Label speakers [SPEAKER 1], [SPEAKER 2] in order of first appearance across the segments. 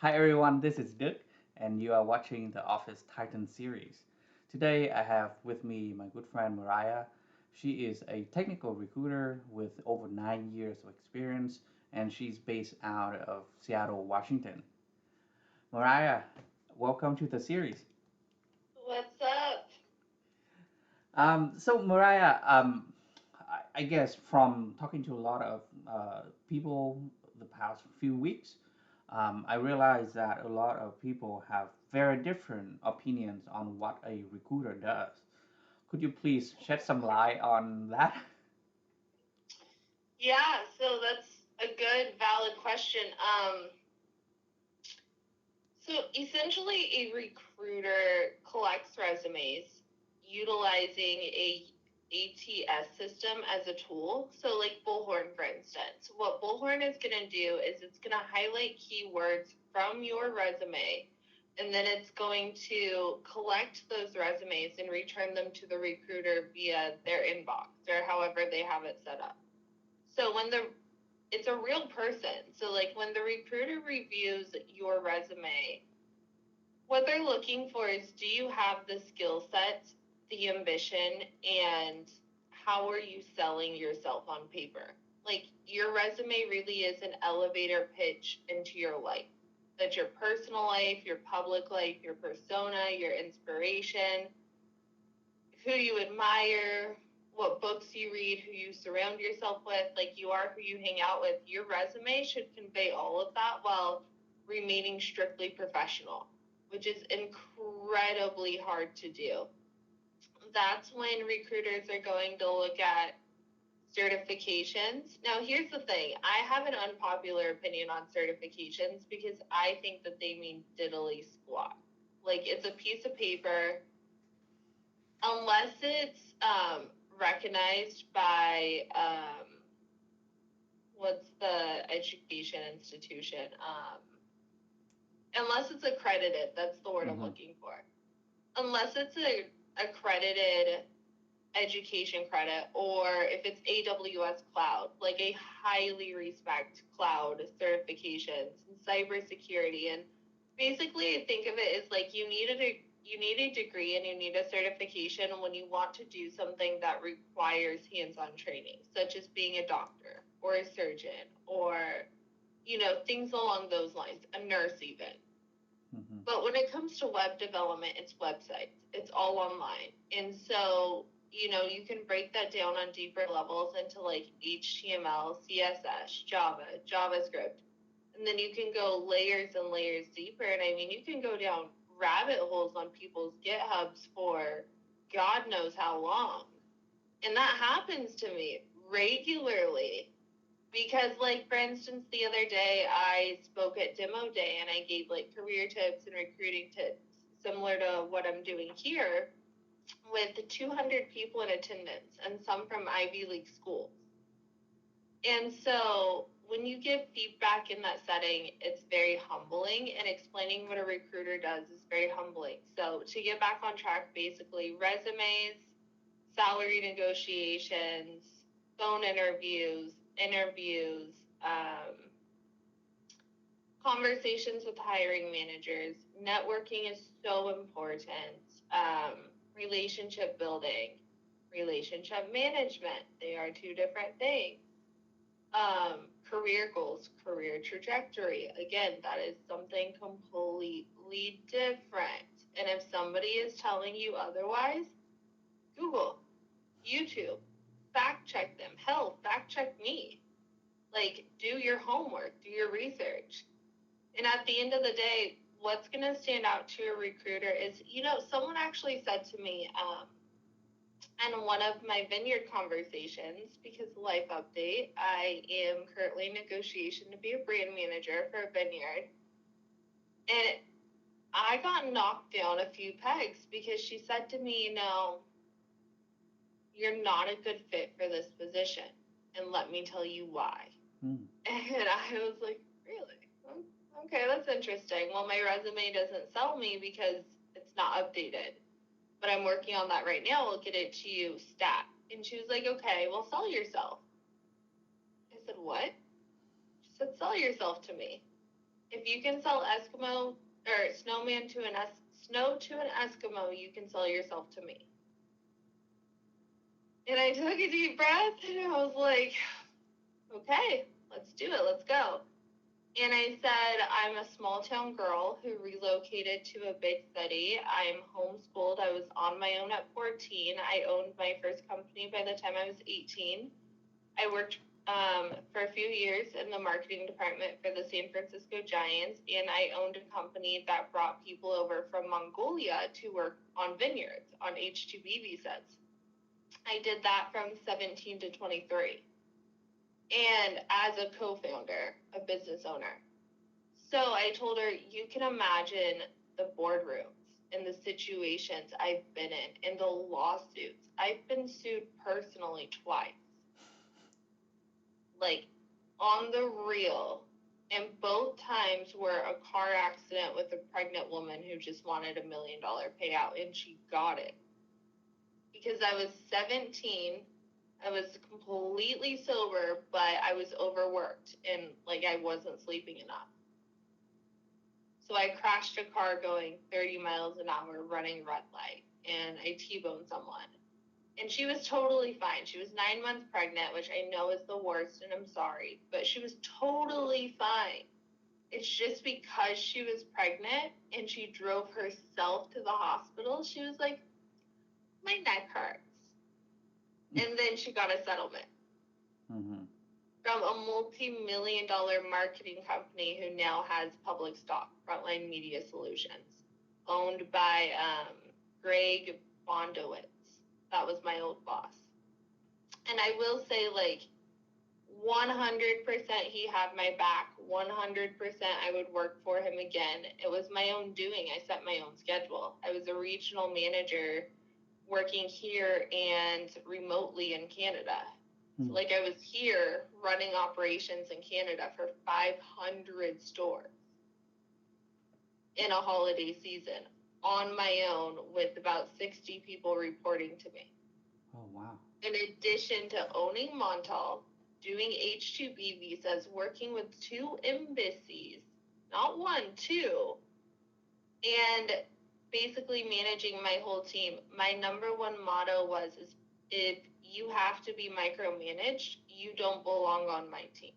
[SPEAKER 1] Hi everyone, this is Duke, and you are watching the Office Titan series. Today I have with me my good friend Mariah. She is a technical recruiter with over 9 years of experience, and she's based out of Seattle, Washington. Mariah, welcome to the series.
[SPEAKER 2] What's up?
[SPEAKER 1] So Mariah, I guess from talking to a lot of people the past few weeks, I realized that a lot of people have very different opinions on what a recruiter does. Could you please shed some light on that?
[SPEAKER 2] Yeah, so that's a good, valid question. So essentially, a recruiter collects resumes utilizing a ATS system as a tool. So, like Bullhorn, for instance, what Bullhorn is going to do is it's going to highlight keywords from your resume, and then it's going to collect those resumes and return them to the recruiter via their inbox or however they have it set up. So it's a real person. So like when the recruiter reviews your resume, what they're looking for is, do you have the skill set, the ambition, and how are you selling yourself on paper? Like your resume really is an elevator pitch into your life. That's your personal life, your public life, your persona, your inspiration, who you admire, what books you read, who you surround yourself with, like you are who you hang out with. Your resume should convey all of that while remaining strictly professional, which is incredibly hard to do. That's when recruiters are going to look at certifications. Now, here's the thing, I have an unpopular opinion on certifications because I think that they mean diddly squat. Like, it's a piece of paper unless it's recognized by what's the education institution? Unless it's accredited, that's the word I'm
[SPEAKER 1] Mm-hmm.
[SPEAKER 2] looking for. Unless it's a accredited education credit, or if it's AWS cloud, like a highly respect cloud certifications and cybersecurity. And basically I think of it as like you need a degree and you need a certification when you want to do something that requires hands-on training, such as being a doctor or a surgeon or things along those lines, a nurse even.
[SPEAKER 1] Mm-hmm.
[SPEAKER 2] But when it comes to web development, it's websites. It's all online. And so, you can break that down on deeper levels into like HTML, CSS, Java, JavaScript. And then you can go layers and layers deeper. And I mean, you can go down rabbit holes on people's GitHubs for God knows how long. And that happens to me regularly. Because, like, for instance, the other day I spoke at Demo Day and I gave like career tips and recruiting tips similar to what I'm doing here with 200 people in attendance and some from Ivy League schools. And so when you give feedback in that setting, it's very humbling, and explaining what a recruiter does is very humbling. So to get back on track, basically resumes, salary negotiations, phone interviews, conversations with hiring managers. Networking is so important. Relationship building, relationship management. They are two different things. Career goals, career trajectory. Again, that is something completely different. And if somebody is telling you otherwise, Google, YouTube, fact check them. Hell, fact check me. Like, do your homework, do your research. And at the end of the day, what's going to stand out to a recruiter is, someone actually said to me, in one of my vineyard conversations, because life update, I am currently in negotiation to be a brand manager for a vineyard. And I got knocked down a few pegs because she said to me, you're not a good fit for this position. And let me tell you why.
[SPEAKER 1] Mm.
[SPEAKER 2] And I was like, really? Okay, that's interesting. Well, my resume doesn't sell me because it's not updated. But I'm working on that right now. I'll get it to you stat. And she was like, okay, well, sell yourself. I said, what? She said, sell yourself to me. If you can sell Eskimo or snowman to snow to an Eskimo, you can sell yourself to me. And I took a deep breath and I was like, okay, let's do it. Let's go. And I said, I'm a small town girl who relocated to a big city. I'm homeschooled. I was on my own at 14. I owned my first company by the time I was 18. I worked for a few years in the marketing department for the San Francisco Giants, and I owned a company that brought people over from Mongolia to work on vineyards on H-2B visas. I did that from 17 to 23. And as a co-founder, a business owner. So I told her, you can imagine the boardrooms and the situations I've been in and the lawsuits. I've been sued personally twice. Like, on the real. And both times were a car accident with a pregnant woman who just wanted $1 million payout, and she got it. Because I was 17, I was completely sober, but I was overworked and like I wasn't sleeping enough. So I crashed a car going 30 miles an hour running red light, and I T-boned someone. And she was totally fine. She was 9 months pregnant, which I know is the worst, and I'm sorry, but she was totally fine. It's just because she was pregnant and she drove herself to the hospital, she was like, my neck hurts. And then she got a settlement from a multi-million-dollar marketing company who now has public stock, Frontline Media Solutions, owned by Greg Bondowitz. That was my old boss. And I will say, like, 100% he had my back. 100% I would work for him again. It was my own doing. I set my own schedule. I was a regional manager working here and remotely in Canada. So, like, I was here running operations in Canada for 500 stores in a holiday season on my own with about 60 people reporting to me.
[SPEAKER 1] Oh, wow.
[SPEAKER 2] In addition to owning Montal, doing H-2B visas, working with 2 embassies, not 1, 2, and basically managing my whole team. My number one motto was, is if you have to be micromanaged, you don't belong on my team.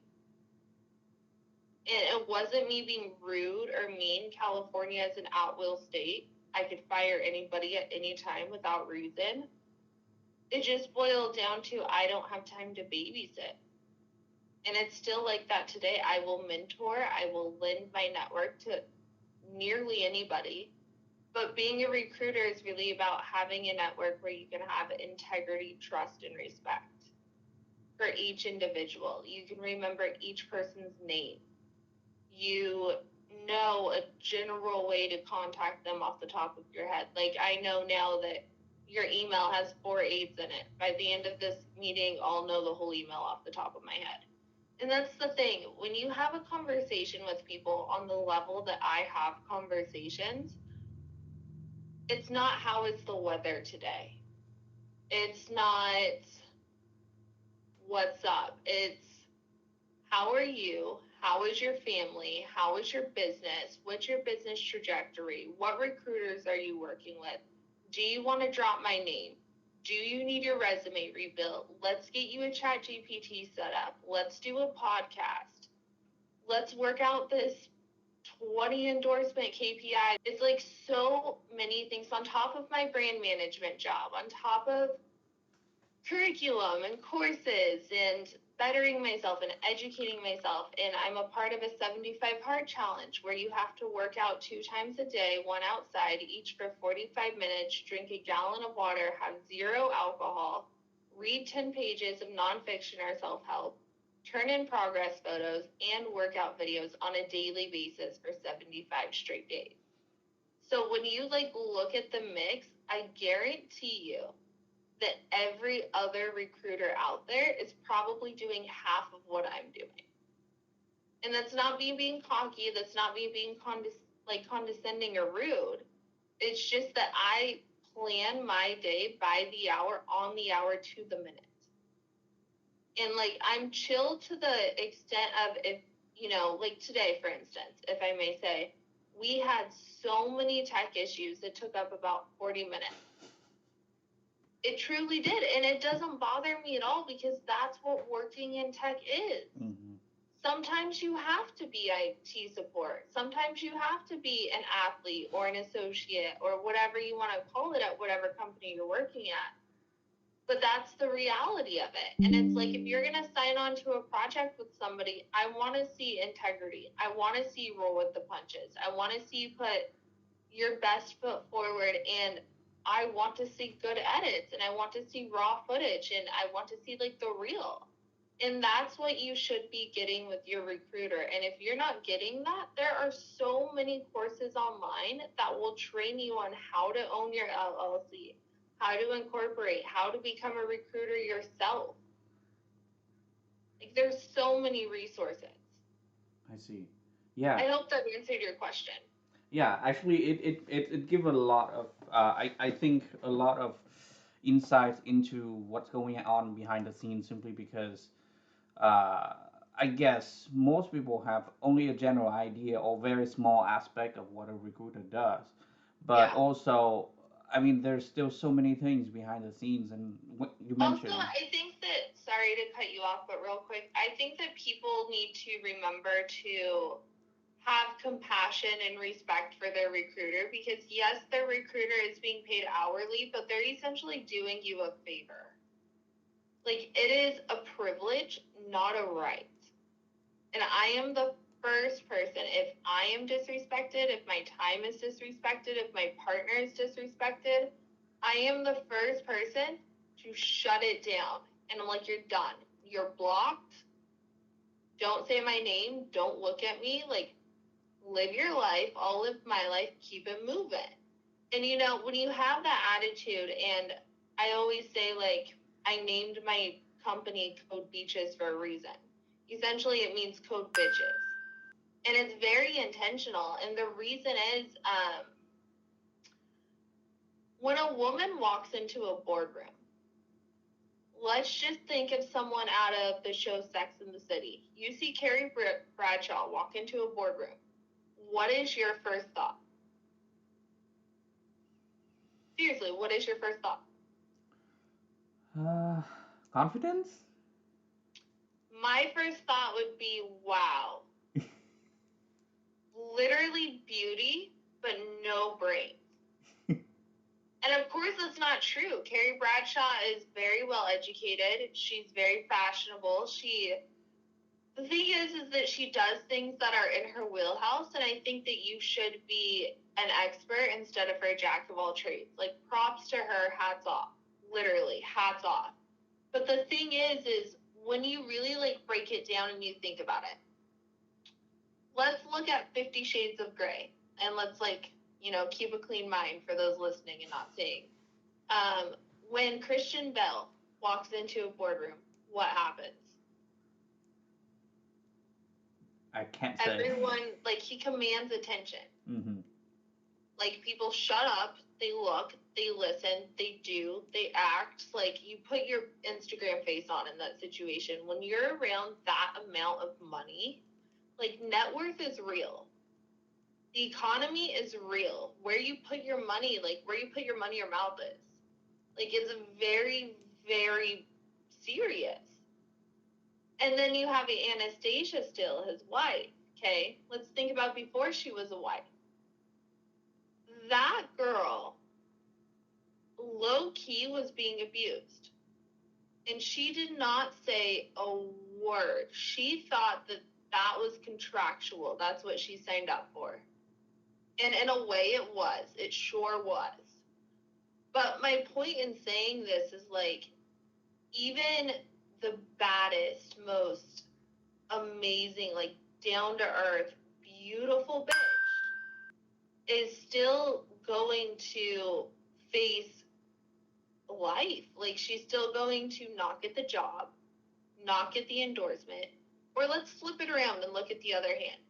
[SPEAKER 2] And it wasn't me being rude or mean. California is an at-will state. I could fire anybody at any time without reason. It just boiled down to I don't have time to babysit. And it's still like that today. I will mentor. I will lend my network to nearly anybody. But being a recruiter is really about having a network where you can have integrity, trust, and respect for each individual. You can remember each person's name. You know a general way to contact them off the top of your head. Like, I know now that your email has 4 8s in it. By the end of this meeting, I'll know the whole email off the top of my head. And that's the thing. When you have a conversation with people on the level that I have conversations, it's not how is the weather today. It's not what's up. It's how are you? How is your family? How is your business? What's your business trajectory? What recruiters are you working with? Do you want to drop my name? Do you need your resume rebuilt? Let's get you a ChatGPT set up. Let's do a podcast. Let's work out this 20 endorsement KPI. It's like so many things on top of my brand management job, on top of curriculum and courses and bettering myself and educating myself. And I'm a part of a 75 hard challenge where you have to work out 2 times a day, 1 outside, each for 45 minutes, drink a gallon of water, have 0 alcohol, read 10 pages of nonfiction or self-help, turn in progress photos, and workout videos on a daily basis for 75 straight days. So when you look at the mix, I guarantee you that every other recruiter out there is probably doing half of what I'm doing. And that's not me being cocky. That's not me being condescending or rude. It's just that I plan my day by the hour, on the hour, to the minute. And I'm chill to the extent of if like today, for instance, if I may say, we had so many tech issues that took up about 40 minutes. It truly did. And it doesn't bother me at all because that's what working in tech is.
[SPEAKER 1] Mm-hmm.
[SPEAKER 2] Sometimes you have to be IT support. Sometimes you have to be an athlete or an associate or whatever you want to call it at whatever company you're working at. But that's the reality of it. And it's like, if you're going to sign on to a project with somebody, I want to see integrity. I want to see you roll with the punches. I want to see you put your best foot forward, and I want to see good edits, and I want to see raw footage, and I want to see like the real. And that's what you should be getting with your recruiter. And if you're not getting that, there are so many courses online that will train you on how to own your LLC, how to incorporate, how to become a recruiter yourself. Like, there's so many resources.
[SPEAKER 1] I see. Yeah.
[SPEAKER 2] I hope that answered your question.
[SPEAKER 1] Yeah, actually, it give a lot of I think a lot of insights into what's going on behind the scenes simply because uh, I guess most people have only a general idea or very small aspect of what a recruiter does, but
[SPEAKER 2] Yeah.
[SPEAKER 1] also I mean there's still so many things behind the scenes and what you
[SPEAKER 2] Also,
[SPEAKER 1] mentioned.
[SPEAKER 2] I think that, sorry to cut you off, but real quick, I think that people need to remember to have compassion and respect for their recruiter because, yes, their recruiter is being paid hourly, but they're essentially doing you a favor. Like, it is a privilege, not a right. And I am the first person, if I am disrespected, if my time is disrespected, if my partner is disrespected, I am the first person to shut it down. And I'm like, you're done. You're blocked. Don't say my name. Don't look at me. Like, live your life. I'll live my life. Keep it moving. And when you have that attitude, and I always say, like, I named my company Code Beaches for a reason. Essentially, it means code bitches. And it's very intentional. And the reason is, when a woman walks into a boardroom, let's just think of someone out of the show Sex and the City. You see Carrie Bradshaw walk into a boardroom. What is your first thought? Seriously, what is your first thought?
[SPEAKER 1] Uh, Confidence?
[SPEAKER 2] My first thought would be, wow. Literally beauty, but no brains. And of course, that's not true. Carrie Bradshaw is very well educated. She's very fashionable. The thing is that she does things that are in her wheelhouse, and I think that you should be an expert instead of her jack of all trades. Like, props to her, hats off. Literally, hats off. But the thing is when you really like break it down and you think about it, let's look at 50 Shades of Grey, and let's keep a clean mind for those listening and not seeing. When Christian Bale walks into a boardroom, what happens?
[SPEAKER 1] I can't say.
[SPEAKER 2] Everyone, like, he commands attention.
[SPEAKER 1] Mm-hmm.
[SPEAKER 2] Like, people shut up, they look, they listen, they do, they act. Like, you put your Instagram face on in that situation. When you're around that amount of money, like, net worth is real. The economy is real. Where you put your money, like, where you put your money, your mouth is. Like, it's very, very serious. And then you have Anastasia still, his wife, okay? Let's think about before she was a wife. That girl, low-key, was being abused. And she did not say a word. She thought that that was contractual. That's what she signed up for. And in a way, it was. It sure was. But my point in saying this is, like, even the baddest, most amazing, like, down-to-earth, beautiful bitch is still going to face life. Like, she's still going to not get the job, not get the endorsement, or let's flip it around and look at the other hand.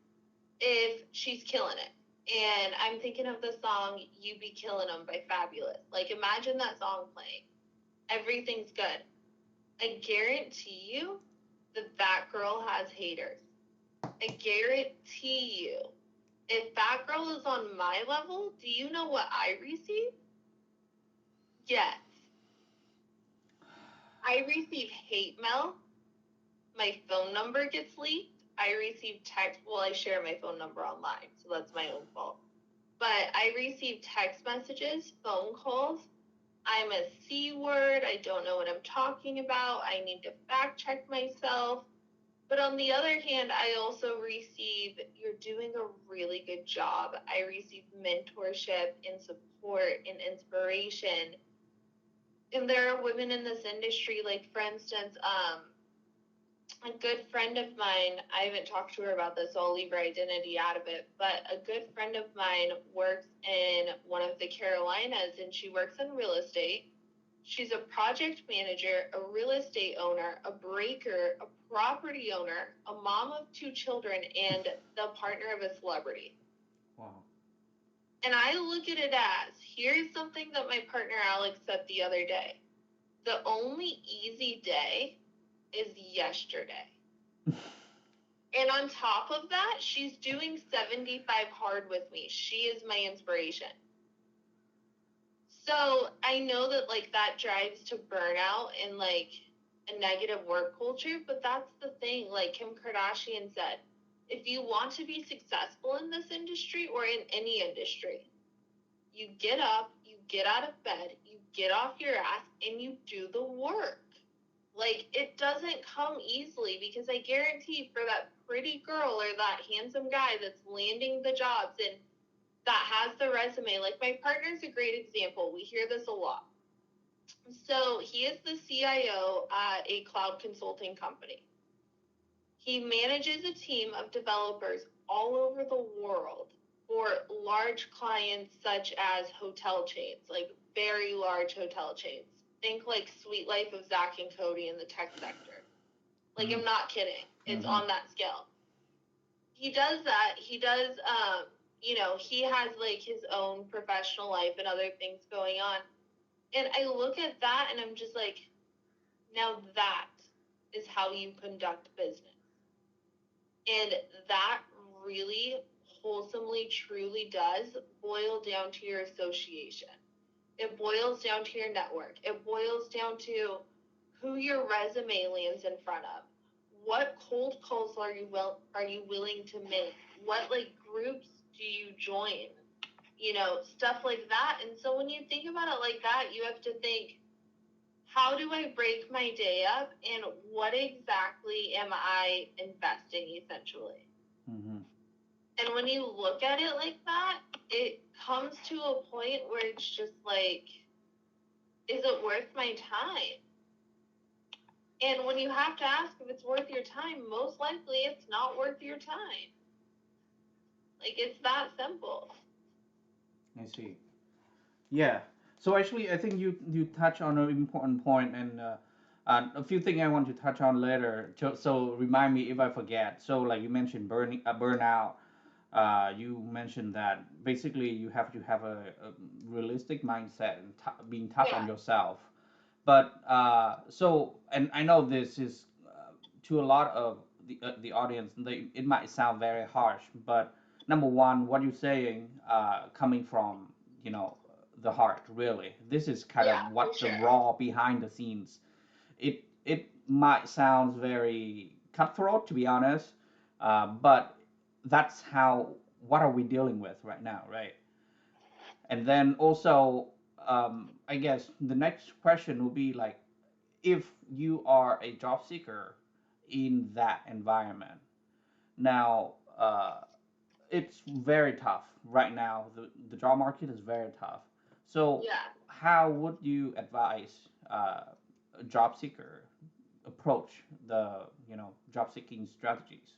[SPEAKER 2] If she's killing it, and I'm thinking of the song You Be Killing 'Em by Fabulous. Like, imagine that song playing. Everything's good. I guarantee you that girl has haters. I guarantee you, if that girl is on my level, do you know what I receive? Yes. I receive hate mail. My phone number gets leaked. I receive text. Well, I share my phone number online, so that's my own fault. But I receive text messages, phone calls. I'm a C word. I don't know what I'm talking about. I need to fact check myself. But on the other hand, I also receive, you're doing a really good job. I receive mentorship and support and inspiration. And there are women in this industry, like for instance, a good friend of mine, I haven't talked to her about this, so I'll leave her identity out of it, but a good friend of mine works in one of the Carolinas, and she works in real estate. She's a project manager, a real estate owner, a breaker, a property owner, a mom of 2 children, and the partner of a celebrity.
[SPEAKER 1] Wow.
[SPEAKER 2] And I look at it as, here's something that my partner Alex said the other day. The only easy day is yesterday. And on top of that, she's doing 75 hard with me. She is my inspiration. So I know that like that drives to burnout and like a negative work culture, but that's the thing. Like Kim Kardashian said, if you want to be successful in this industry or in any industry, you get up, you get out of bed, you get off your ass, and you do the work. Like, it doesn't come easily, because I guarantee for that pretty girl or that handsome guy that's landing the jobs and that has the resume, like my partner's a great example. We hear this a lot. So he is the CIO at a cloud consulting company. He manages a team of developers all over the world for large clients such as hotel chains, like very large hotel chains. Think like Sweet Life of Zach and Cody in the tech sector. Like, I'm not kidding. It's on that scale. He does that. He does, he has like his own professional life and other things going on. And I look at that and I'm just like, now that is how you conduct business. And that really wholesomely, truly does boil down to your association. It boils down to your network. It boils down to who your resume lands in front of. What cold calls are you willing to make? What like groups do you join? Stuff like that. And so when you think about it like that, you have to think, how do I break my day up, and what exactly am I investing essentially? And when you look at it like that, it comes to a point where it's just like, is it worth my time? And when you have to ask if it's worth your time, most likely it's not worth your time. Like, it's that simple.
[SPEAKER 1] I see. Yeah. So actually, I think you touch on an important point, and a few things I want to touch on later. So remind me if I forget. So like you mentioned burnout. You mentioned that basically you have to have a realistic mindset and being tough on yourself. But and I know this is to a lot of the audience, it might sound very harsh, but number one, what you're saying coming from the heart, really. This is kind of what the raw behind the scenes. It might sound very cutthroat, to be honest, but that's how what are we dealing with right now, right? And then also, I guess the next question will be like, if you are a job seeker in that environment, now it's very tough right now. The job market is very tough. So, how would you advise a job seeker approach the job seeking strategies?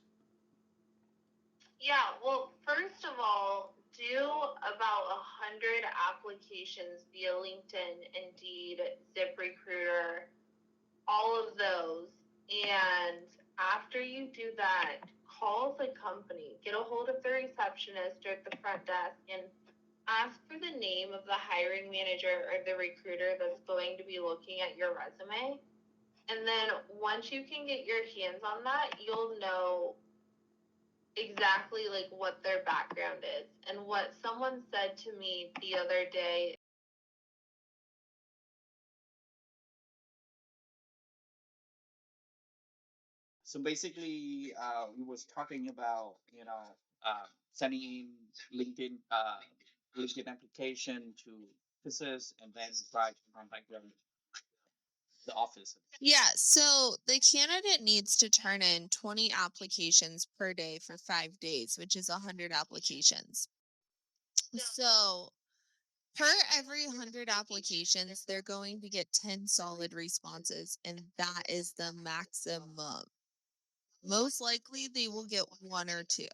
[SPEAKER 2] Yeah, well, first of all, do about 100 applications via LinkedIn, Indeed, ZipRecruiter, all of those. And after you do that, call the company, get a hold of the receptionist or at the front desk, and ask for the name of the hiring manager or the recruiter that's going to be looking at your resume. And then once you can get your hands on that, you'll know exactly like what their background is. And what someone said to me the other day.
[SPEAKER 1] So basically, we was talking about sending in LinkedIn LinkedIn application to offices and then try to contact the office.
[SPEAKER 3] Yeah, so the candidate needs to turn in 20 applications per day for 5 days, which is 100 applications. So per every 100 applications, they're going to get 10 solid responses, and that is the maximum. Most likely, they will get one or two.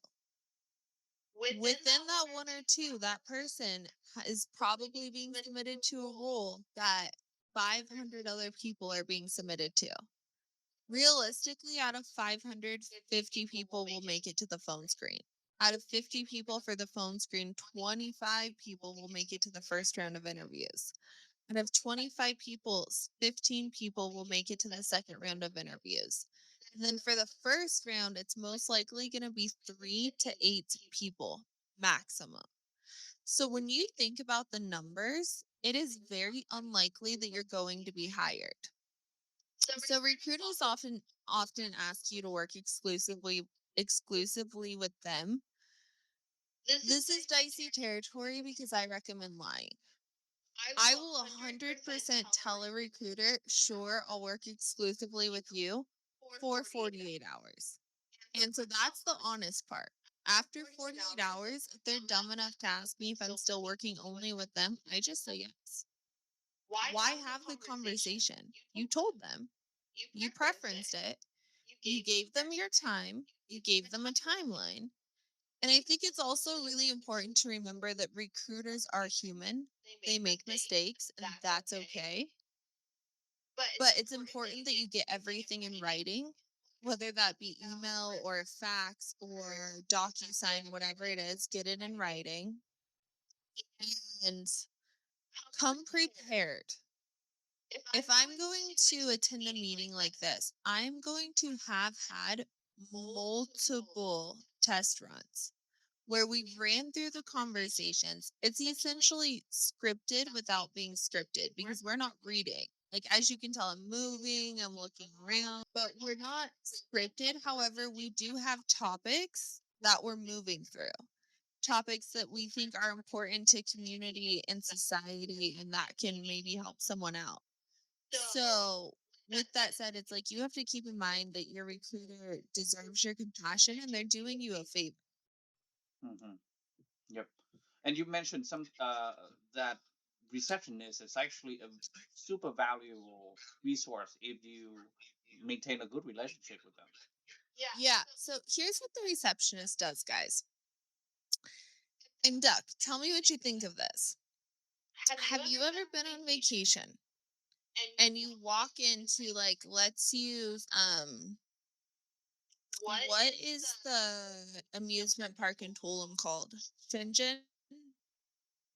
[SPEAKER 3] Within that one or two, that person is probably being submitted to a role that 500 other people are being submitted to. Realistically, out of 550 people will make it to the phone screen. Out of 50 people for the phone screen, 25 people will make it to the first round of interviews. Out of 25 people, 15 people will make it to the second round of interviews. And then for the first round, it's most likely going to be 3 to 8 people maximum. So when you think about the numbers, it is very unlikely that you're going to be hired. So recruiters often ask you to work exclusively with them. This is dicey territory because I recommend lying. I will 100% tell a recruiter, sure, I'll work exclusively with you for 48 hours. And so that's the honest part. After 48 hours, if they're dumb enough to ask me if I'm still working only with them, I just say yes. Why have the conversation? You told them. You preferenced it. You gave them your time. You gave them a timeline. And I think it's also really important to remember that recruiters are human. They make mistakes, and that's okay. But it's important that you get everything in writing, whether that be email or fax or DocuSign, whatever it is, get it in writing and come prepared. If I'm going to attend a meeting like this, I'm going to have had multiple test runs where we ran through the conversations. It's essentially scripted without being scripted because we're not reading. Like, as you can tell, I'm moving, I'm looking around, but we're not scripted. However, we do have topics that we're moving through, topics that we think are important to community and society and that can maybe help someone out. So, with that said, it's like you have to keep in mind that your recruiter deserves your compassion and they're doing you a favor.
[SPEAKER 1] Mm-hmm. Yep. And you mentioned some that receptionist is actually a super valuable resource if you maintain a good relationship with them.
[SPEAKER 3] Yeah. So here's what the receptionist does, guys. And Duck, tell me what you think of this. Have you ever been on vacation and you walk into, like, let's use what is the amusement park in Tulum called? Shingen?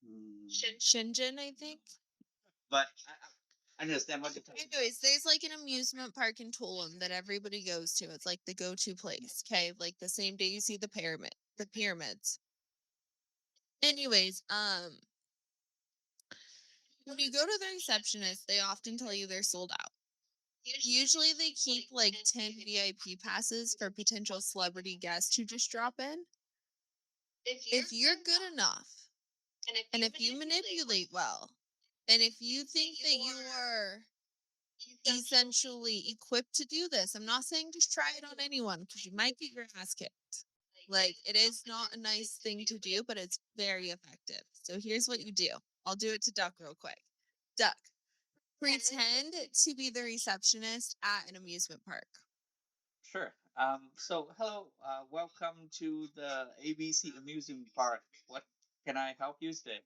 [SPEAKER 1] Mm.
[SPEAKER 3] Shingen, I think.
[SPEAKER 1] But I understand what you're talking about.
[SPEAKER 3] Anyways, there's like an amusement park in Tulum that everybody goes to. It's like the go-to place. Okay, like the same day you see the pyramids. Anyways, when you go to the receptionist, they often tell you they're sold out. Usually they keep like 10 VIP passes for potential celebrity guests who just drop in. If you're good enough, and if you manipulate well, and if you think that you are essentially equipped to do this, I'm not saying just try it on anyone because you might get your ass kicked. Like, it is not a nice thing to do, but it's very effective. So here's what you do. I'll do it to Duck real quick. Duck, pretend to be the receptionist at an amusement park.
[SPEAKER 1] Sure. So hello, welcome to the ABC Amusement Park. What can I help you today?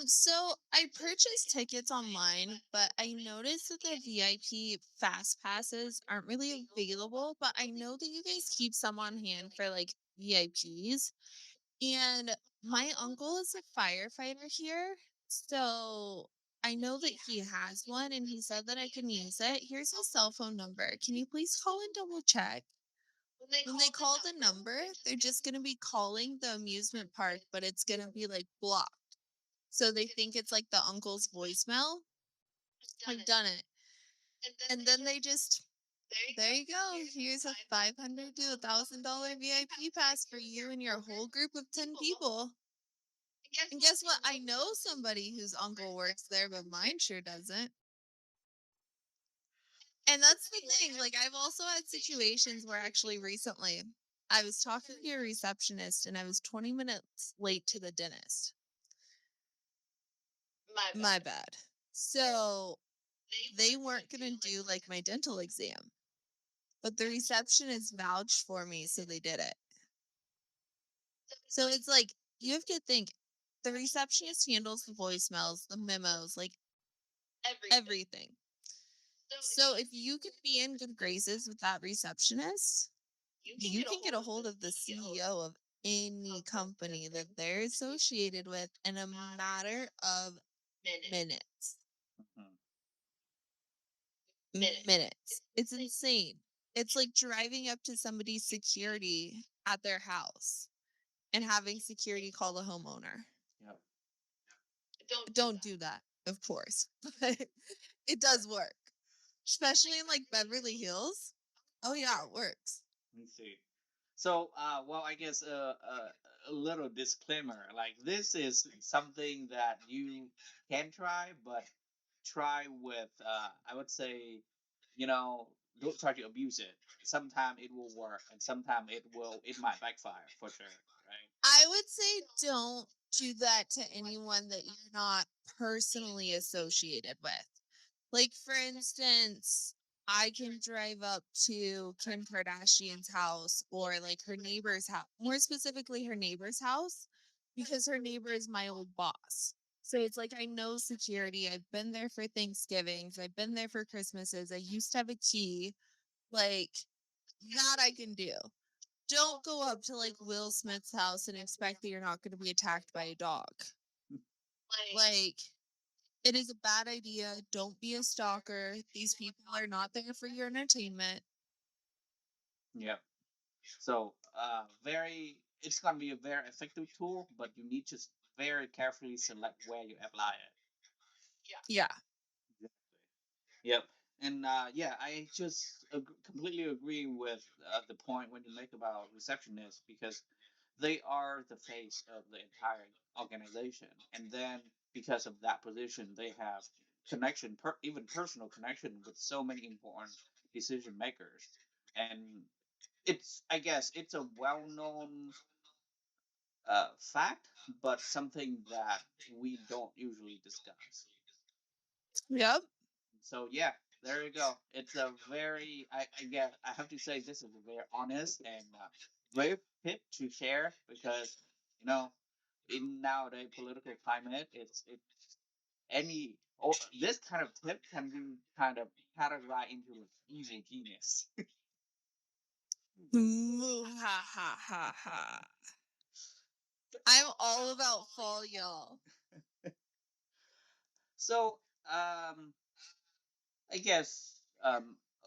[SPEAKER 3] So I purchased tickets online, but I noticed that the VIP fast passes aren't really available, but I know that you guys keep some on hand for like VIPs. And my uncle is a firefighter here, so I know that he has one and he said that I can use it. Here's his cell phone number. Can you please call and double check? When they call the number, they're just going to be calling the amusement park, but it's going to be like blocked. So they think it's like the uncle's voicemail. I've done it. And then they just, there you go. Here's a $500 to $1,000 VIP pass for you and your whole group of 10 people. And guess what? I know somebody whose uncle works there, but mine sure doesn't. And that's the thing. Like, I've also had situations where actually recently I was talking to a receptionist and I was 20 minutes late to the dentist. My bad. So they weren't going to do like my dental exam, but the receptionist vouched for me, so they did it. So it's like, you have to think the receptionist handles the voicemails, the memos, like everything. So if you can be in good graces with that receptionist, you can get a hold of the CEO of any company that they're associated with in a matter of minutes.
[SPEAKER 1] Mhm.
[SPEAKER 3] Minutes. It's insane. It's like driving up to somebody's security at their house and having security call the homeowner.
[SPEAKER 1] Yep.
[SPEAKER 3] Don't do that, of course. But it does work. Especially in like Beverly Hills. Oh yeah, it works.
[SPEAKER 1] Let me see. So, well, I guess a little disclaimer. Like, this is something that you can try, but try with, I would say, don't try to abuse it. Sometimes it will work, and sometimes it might backfire for sure, right?
[SPEAKER 3] I would say don't do that to anyone that you're not personally associated with. Like, for instance, I can drive up to Kim Kardashian's house or like her neighbor's house, more specifically her neighbor's house, because her neighbor is my old boss. So it's like I know security. I've been there for Thanksgivings. I've been there for Christmases. I used to have a key. Like, that I can do. Don't go up to like Will Smith's house and expect that you're not going to be attacked by a dog. Like, it is a bad idea. Don't be a stalker. These people are not there for your entertainment.
[SPEAKER 1] Yep. So, it's gonna be a very effective tool, but you need to very carefully select where you apply it.
[SPEAKER 3] Yeah.
[SPEAKER 1] Exactly. Yep. And yeah, I just completely agree with the point when you make about receptionists because they are the face of the entire organization, and then because of that position, they have connection, even personal connection, with so many important decision makers, and I guess it's a well-known fact, but something that we don't usually discuss.
[SPEAKER 3] Yep.
[SPEAKER 1] So yeah, there you go. It's a very, I guess I have to say this is a very honest and very tip to share because you know in nowadays political climate, it's any or this kind of tip can be kind of categorized into like evil genius.
[SPEAKER 3] Ha ha ha ha. I'm all about fall, y'all.
[SPEAKER 1] So I guess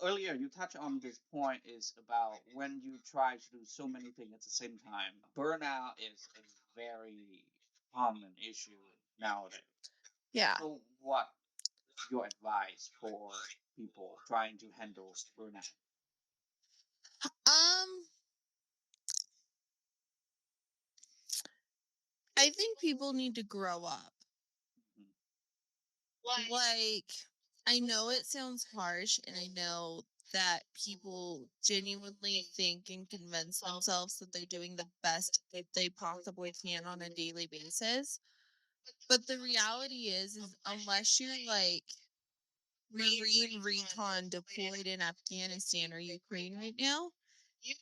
[SPEAKER 1] earlier you touched on this point is about when you try to do so many things at the same time. Burnout is a very common issue nowadays.
[SPEAKER 3] Yeah.
[SPEAKER 1] So, what your advice for people trying to handle burnout?
[SPEAKER 3] Um, I think people need to grow up.
[SPEAKER 1] Mhm.
[SPEAKER 3] Like, I know it sounds harsh, and I know that people genuinely think and convince themselves that they're doing the best that they possibly can on a daily basis. But the reality is unless you're like Marine recon deployed in Afghanistan or Ukraine right now,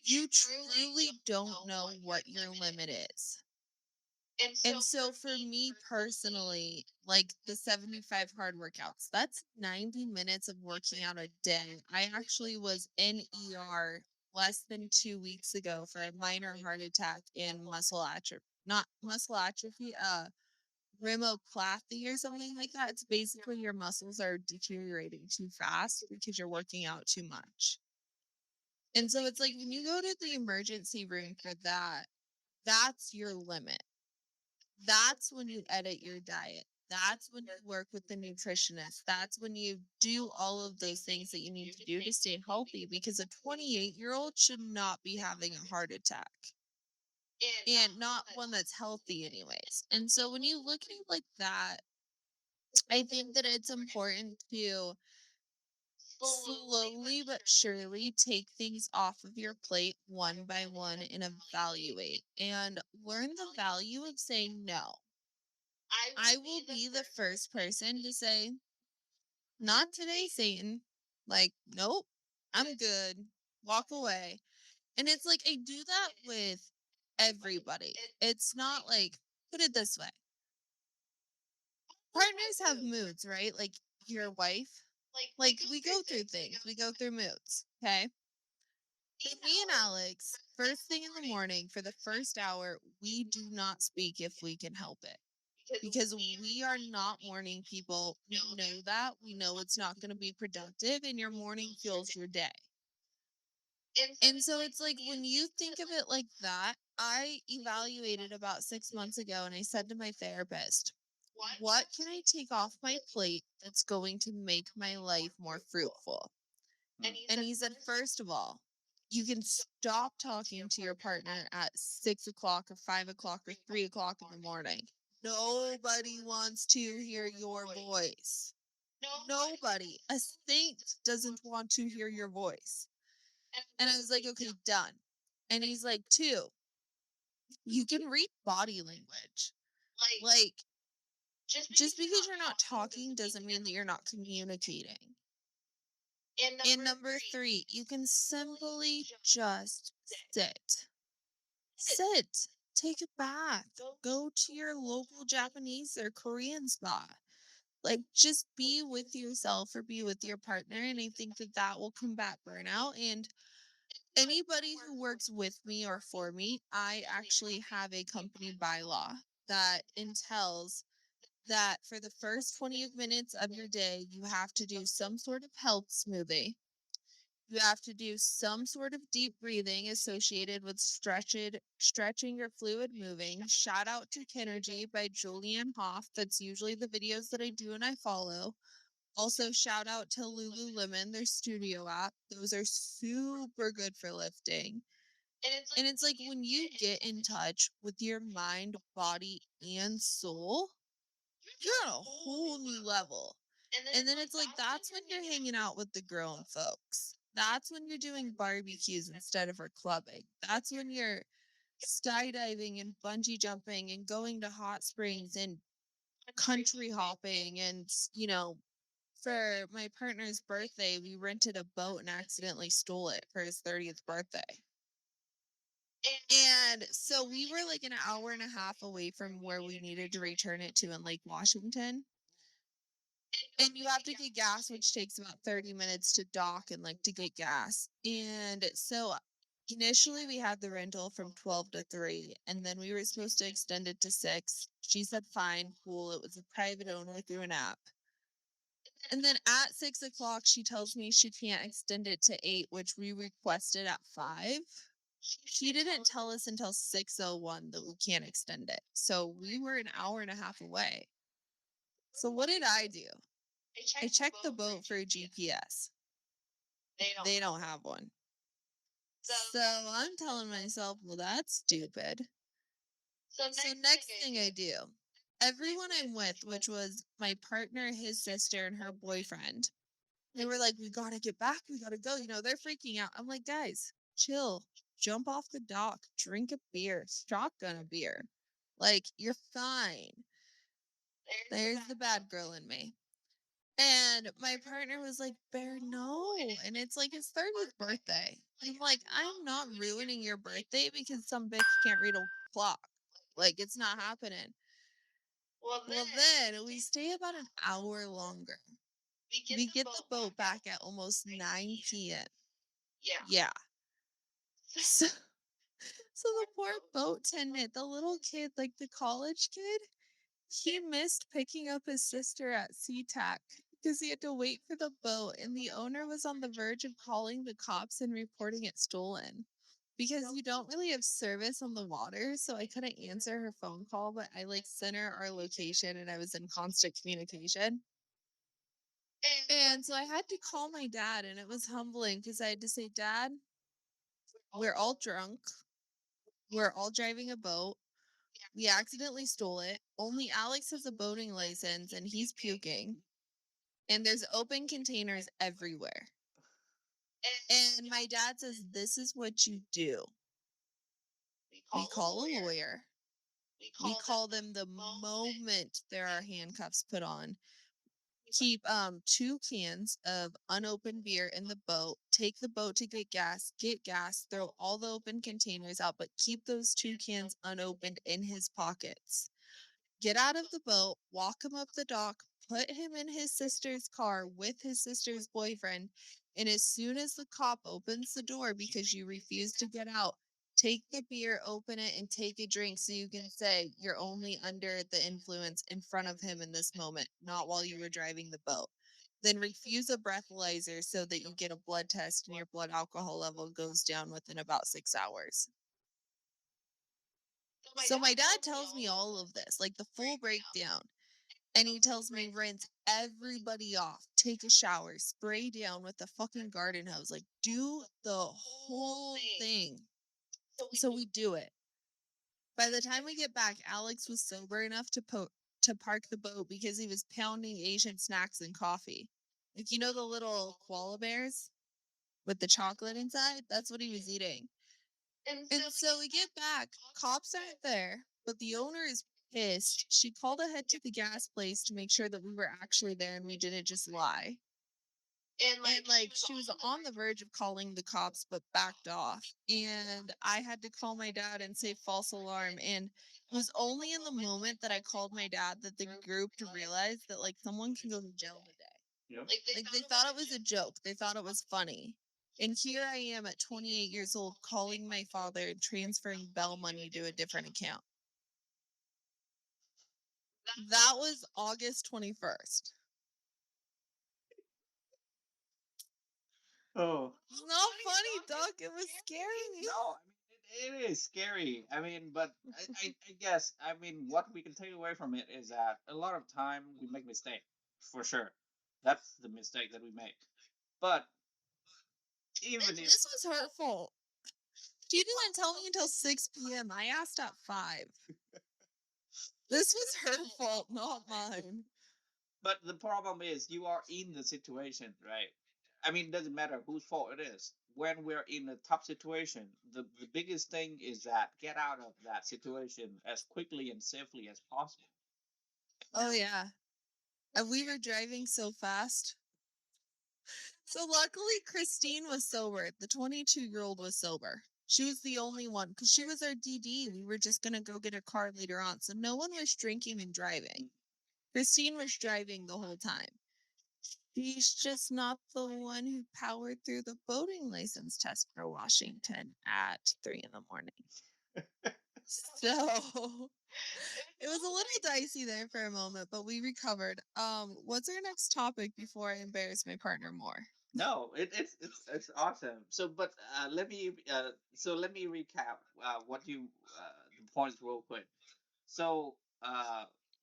[SPEAKER 3] you truly don't know what your limit is. And so for me personally, like the 75 hard workouts, that's 90 minutes of working out a day. I actually was in ER less than 2 weeks ago for a minor heart attack and muscle atrophy, not muscle atrophy, rhomopathy or something like that. It's basically your muscles are deteriorating too fast because you're working out too much. And so it's like when you go to the emergency room for that, that's your limit. That's when you edit your diet. That's when you work with the nutritionist. That's when you do all of those things that you need to do to stay healthy, because a 28-year-old should not be having a heart attack, and not one that's healthy anyways. And so when you look at it like that, I think that it's important to slowly but surely take things off of your plate one by one and evaluate and learn the value of saying no. I will be the first person to say, not today, Satan. Like, nope, I'm good. Walk away. And it's like, I do that with everybody. It's not like, put it this way, partners have moods, right? Like your wife, like we go through things, we go through moods. Okay. For me and Alex, first thing in the morning for the first hour, we do not speak if we can help it, because we are not morning people. We know that. We know it's not going to be productive, and your morning fuels your day. And so it's like when you think of it like that, I evaluated about 6 months ago and I said to my therapist, what can I take off my plate that's going to make my life more fruitful? And he said, first of all, you can stop talking to your partner at 6 o'clock or 5 o'clock or 3 o'clock in the morning. Nobody wants to hear your voice. Nobody. A saint doesn't want to hear your voice. And I was like, okay, done. And he's like, two, you can read body language. Like, just because you're not talking doesn't mean that you're not communicating. And number three, you can simply just sit. Sit. Take a bath. Go to your local Japanese or Korean spa. Like, just be with yourself or be with your partner. And I think that that will combat burnout. And anybody who works with me or for me, I actually have a company bylaw that entails that for the first 20 minutes of your day, you have to do some sort of health smoothie. You have to do some sort of deep breathing associated with stretching or fluid moving. Shout out to Kinergy by Julianne Hough. That's usually the videos that I do and I follow. Also, shout out to Lululemon, their studio app. Those are super good for lifting. And it's like when you get in touch with your mind, body, and soul, you're on a whole new level. And then it's like that's when you're hanging out with the grown folks. That's when you're doing barbecues instead of clubbing. That's when you're skydiving and bungee jumping and going to hot springs and country hopping. And, for my partner's birthday, we rented a boat and accidentally stole it for his 30th birthday. And so we were like an hour and a half away from where we needed to return it to in Lake Washington. And you have to get gas, which takes about 30 minutes to dock and like to get gas. And so initially we had the rental from 12 to 3, and then we were supposed to extend it to 6. She said, fine, cool. It was a private owner through an app. And then at 6 o'clock, she tells me she can't extend it to 8, which we requested at 5. She didn't tell us until 6:01 that we can't extend it. So we were an hour and a half away. So what did I do? I checked the boat for a GPS. They don't have one. So I'm telling myself, well, that's stupid. So next thing I do, everyone I'm with, which was my partner, his sister, and her boyfriend, they were like, we gotta get back. We gotta go. They're freaking out. I'm like, guys, chill. Jump off the dock. Drink a beer. Shotgun a beer. Like, you're fine. There's the bad girl in me. And my partner was like, Bear, no. And it's like his 30th birthday. And I'm like, I'm not ruining your birthday because some bitch can't read a clock. Like, it's not happening. Well, then we stay about an hour longer. We get the boat back at almost 9 p.m. Yeah. So the poor boat attendant, the little kid, like the college kid, he missed picking up his sister at SeaTac because he had to wait for the boat, and the owner was on the verge of calling the cops and reporting it stolen. Because you don't really have service on the water, so I couldn't answer her phone call, but I like sent her our location and I was in constant communication. And so I had to call my dad, and it was humbling because I had to say, Dad, we're all drunk. We're all driving a boat. We accidentally stole it. Only Alex has a boating license and he's puking. And there's open containers everywhere. And my dad says, this is what you do. We call a lawyer. We call them the moment there are handcuffs put on. Keep 2 cans of unopened beer in the boat. Take the boat to get gas, throw all the open containers out, but keep those 2 cans unopened in his pockets. Get out of the boat, walk him up the dock, put him in his sister's car with his sister's boyfriend, and as soon as the cop opens the door because you refuse to get out, take the beer, open it, and take a drink so you can say you're only under the influence in front of him in this moment, not while you were driving the boat. Then refuse a breathalyzer so that you get a blood test and your blood alcohol level goes down within about 6 hours. So my dad tells me all of this, like the full breakdown. And he tells me rinse everybody off, take a shower, spray down with the fucking garden hose, like do the whole thing. So we do it. By the time we get back, Alex was sober enough to park the boat because he was pounding Asian snacks and coffee. Like the little koala bears with the chocolate inside? That's what he was eating. And so we get back, cops aren't there, but the owner is pissed. She called ahead to the gas place to make sure that we were actually there and we didn't just lie. And she was on the verge of calling the cops, but backed off. And I had to call my dad and say false alarm. And it was only in the moment that I called my dad that the group realized that someone can go to jail today.
[SPEAKER 1] Yep.
[SPEAKER 3] They thought it was a joke. They thought it was funny. And here I am at 28 years old calling my father and transferring Bell money to a different account. That was August 21st.
[SPEAKER 1] Oh.
[SPEAKER 3] It's not funny, Doc. It was scary.
[SPEAKER 1] No, I mean, it is scary. I mean, but I guess, I mean, what we can take away from it is that a lot of time we make mistakes, for sure. That's the mistake that we make. But even if
[SPEAKER 3] This was her fault. She didn't tell me until 6 p.m. I asked at 5. This was her fault, not mine.
[SPEAKER 1] But the problem is you are in the situation, right? I mean, it doesn't matter whose fault it is. When we're in a tough situation, the biggest thing is that get out of that situation as quickly and safely as possible.
[SPEAKER 3] Oh, yeah. And we were driving so fast. So luckily, Christine was sober. The 22-year-old was sober. She was the only one because she was our DD. We were just going to go get a car later on. So no one was drinking and driving. Christine was driving the whole time. She's just not the one who powered through the boating license test for Washington at 3 in the morning. So it was a little dicey there for a moment, but we recovered. What's our next topic before I embarrass my partner more?
[SPEAKER 1] No, it's awesome. So, but let me recap what you the points real quick. So,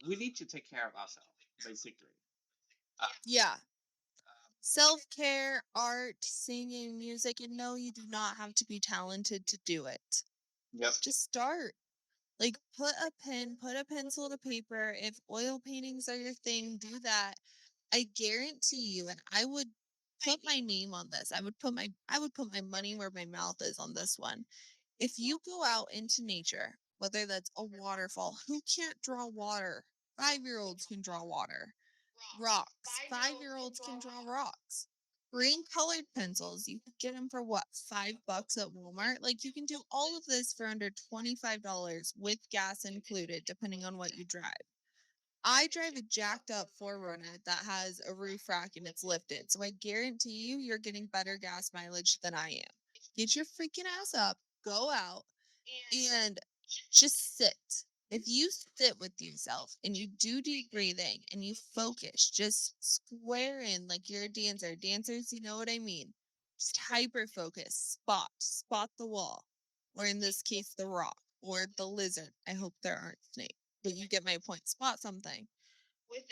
[SPEAKER 1] we need to take care of ourselves, basically.
[SPEAKER 3] Yeah. Self-care, art, singing, music, and no, you do not have to be talented to do it.
[SPEAKER 1] Yep.
[SPEAKER 3] Just start. Put a pen, put a pencil to paper. If oil paintings are your thing, do that. I guarantee you, and I would put my name on this. I would put my money where my mouth is on this one. If you go out into nature, whether that's a waterfall, who can't draw water? 5-year-olds can draw water. Rocks. 5-year-olds can draw rocks. Green colored pencils, you can get them for what, $5 at Walmart? You can do all of this for under $25 with gas included, depending on what you drive. I drive a jacked up 4Runner that has a roof rack and it's lifted. So I guarantee you're getting better gas mileage than I am. Get your freaking ass up, go out, and just sit. If you sit with yourself and you do deep breathing and you focus, just square in like you're a dancer. Dancers, you know what I mean? Just hyper focus, spot the wall, or in this case, the rock or the lizard. I hope there aren't snakes, but you get my point. Spot something.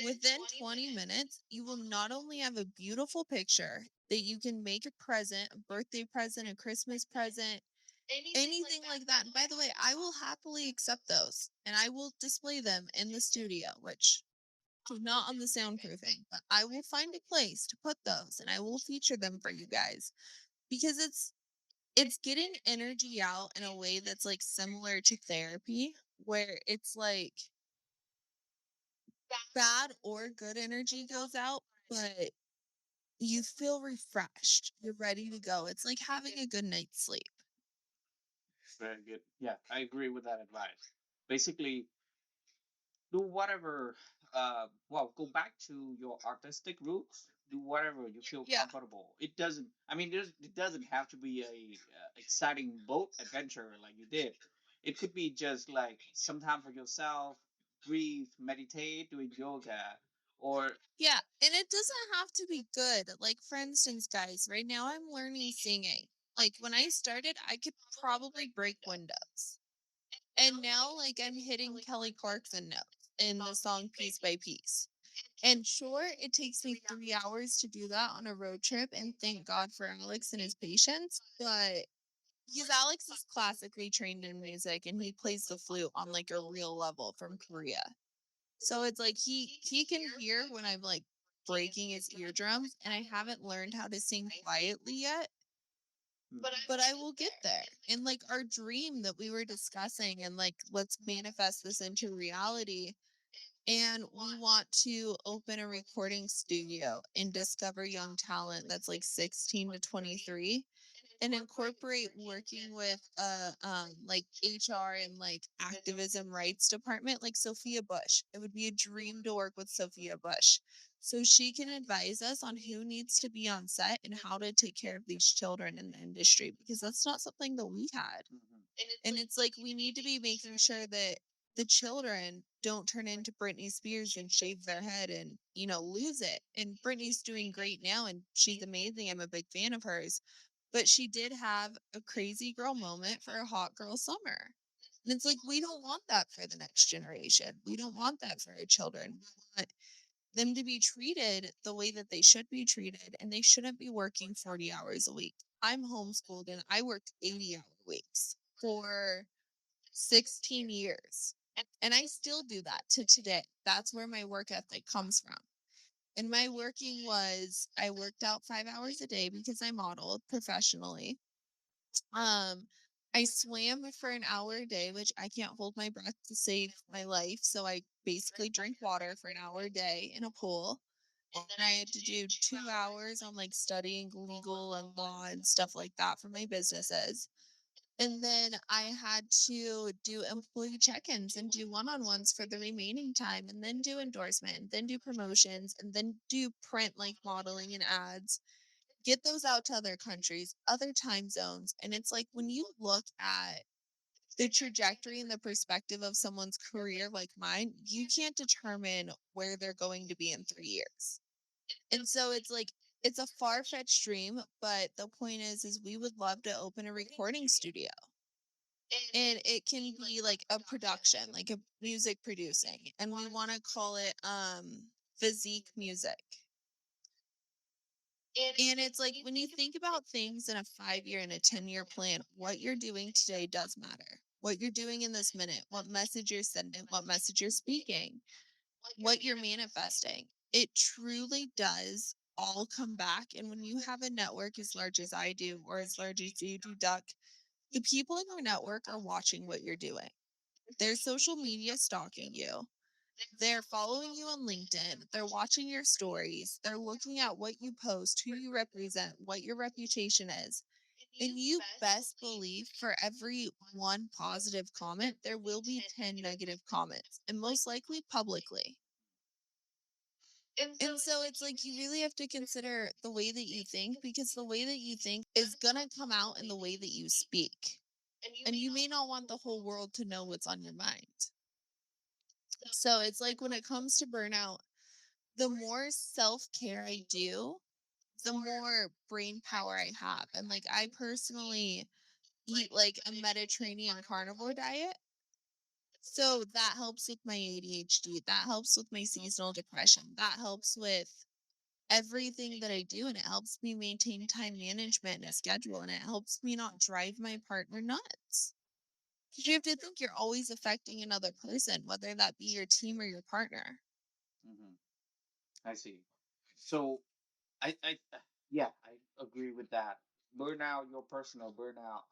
[SPEAKER 3] Within 20 minutes, you will not only have a beautiful picture that you can make a present, a birthday present, a Christmas present, anything like that. And by the way, I will happily accept those and I will display them in the studio, which not on the soundproofing, but I will find a place to put those and I will feature them for you guys because it's getting energy out in a way that's like similar to therapy where it's like bad or good energy goes out, but you feel refreshed. You're ready to go. It's like having a good night's sleep.
[SPEAKER 1] Very good. Yeah, I agree with that advice. Basically, do whatever. Well, go back to your artistic roots. Do whatever you feel
[SPEAKER 3] Yeah.
[SPEAKER 1] comfortable. It doesn't. I mean, it doesn't have to be a exciting boat adventure like you did. It could be just like some time for yourself, breathe, meditate, doing yoga, or
[SPEAKER 3] Yeah, and it doesn't have to be good. Like, for instance, guys, right now I'm learning singing. Like, when I started, I could probably break windows. And now, like, I'm hitting Kelly Clarkson notes in the song Piece by Piece. And sure, it takes me 3 hours to do that on a road trip. And thank God for Alex and his patience. But because Alex is classically trained in music and he plays the flute on like a real level from Korea. So it's like he can hear when I'm like breaking his eardrums and I haven't learned how to sing quietly yet, but I will get there. And like our dream that we were discussing and like let's manifest this into reality. And we want to open a recording studio and discover young talent that's like 16 to 23 and incorporate working with like HR and like activism rights department like Sophia Bush. It would be a dream to work with Sophia Bush. So she can advise us on who needs to be on set and how to take care of these children in the industry because that's not something that we had. And it's like we need to be making sure that the children don't turn into Britney Spears and shave their head and, lose it. And Britney's doing great now and she's amazing. I'm a big fan of hers. But she did have a crazy girl moment for a hot girl summer. And it's like, we don't want that for the next generation. We don't want that for our children. We want them to be treated the way that they should be treated, and they shouldn't be working 40 hours a week. I'm homeschooled and I worked 80-hour weeks for 16 years. And I still do that to today. That's where my work ethic comes from. And my working was I worked out 5 hours a day because I modeled professionally. Um, I swam for an hour a day, which I can't hold my breath to save my life. So I basically drink water for an hour a day in a pool. And then I had to do 2 hours on like studying legal and law and stuff like that for my businesses. And then I had to do employee check ins and do one on ones for the remaining time, and then do endorsement, then do promotions, and then do print like modeling and ads, get those out to other countries, other time zones. And it's like when you look at the trajectory and the perspective of someone's career like mine, you can't determine where they're going to be in 3 years. And so it's like, it's a far-fetched dream, but the point is we would love to open a recording studio. And it can be like a production, like a music producing. And we want to call it physique music. And it's like when you think about things in a 5 year and a 10-year plan, what you're doing today does matter. What you're doing in this minute, what message you're sending, what message you're speaking, what you're manifesting. It truly does all come back. And when you have a network as large as I do, or as large as you do, Duck, the people in your network are watching what you're doing. They're social media stalking you. They're following you on LinkedIn. They're watching your stories. They're looking at what you post, who you represent, what your reputation is. And you best believe for every one positive comment, there will be 10 negative comments, and most likely publicly. And so it's like you really have to consider the way that you think, because the way that you think is going to come out in the way that you speak. And you may not want the whole world to know what's on your mind. So it's like when it comes to burnout, the more self care I do, the more brain power I have. And like I personally eat like a Mediterranean carnivore diet. So that helps with my ADHD. That helps with my seasonal depression. That helps with everything that I do. And it helps me maintain time management and a schedule. And it helps me not drive my partner nuts. Because you have to think you're always affecting another person, whether that be your team or your partner.
[SPEAKER 1] Hmm. I see. So I yeah, I agree with that. Burnout, your personal burnout,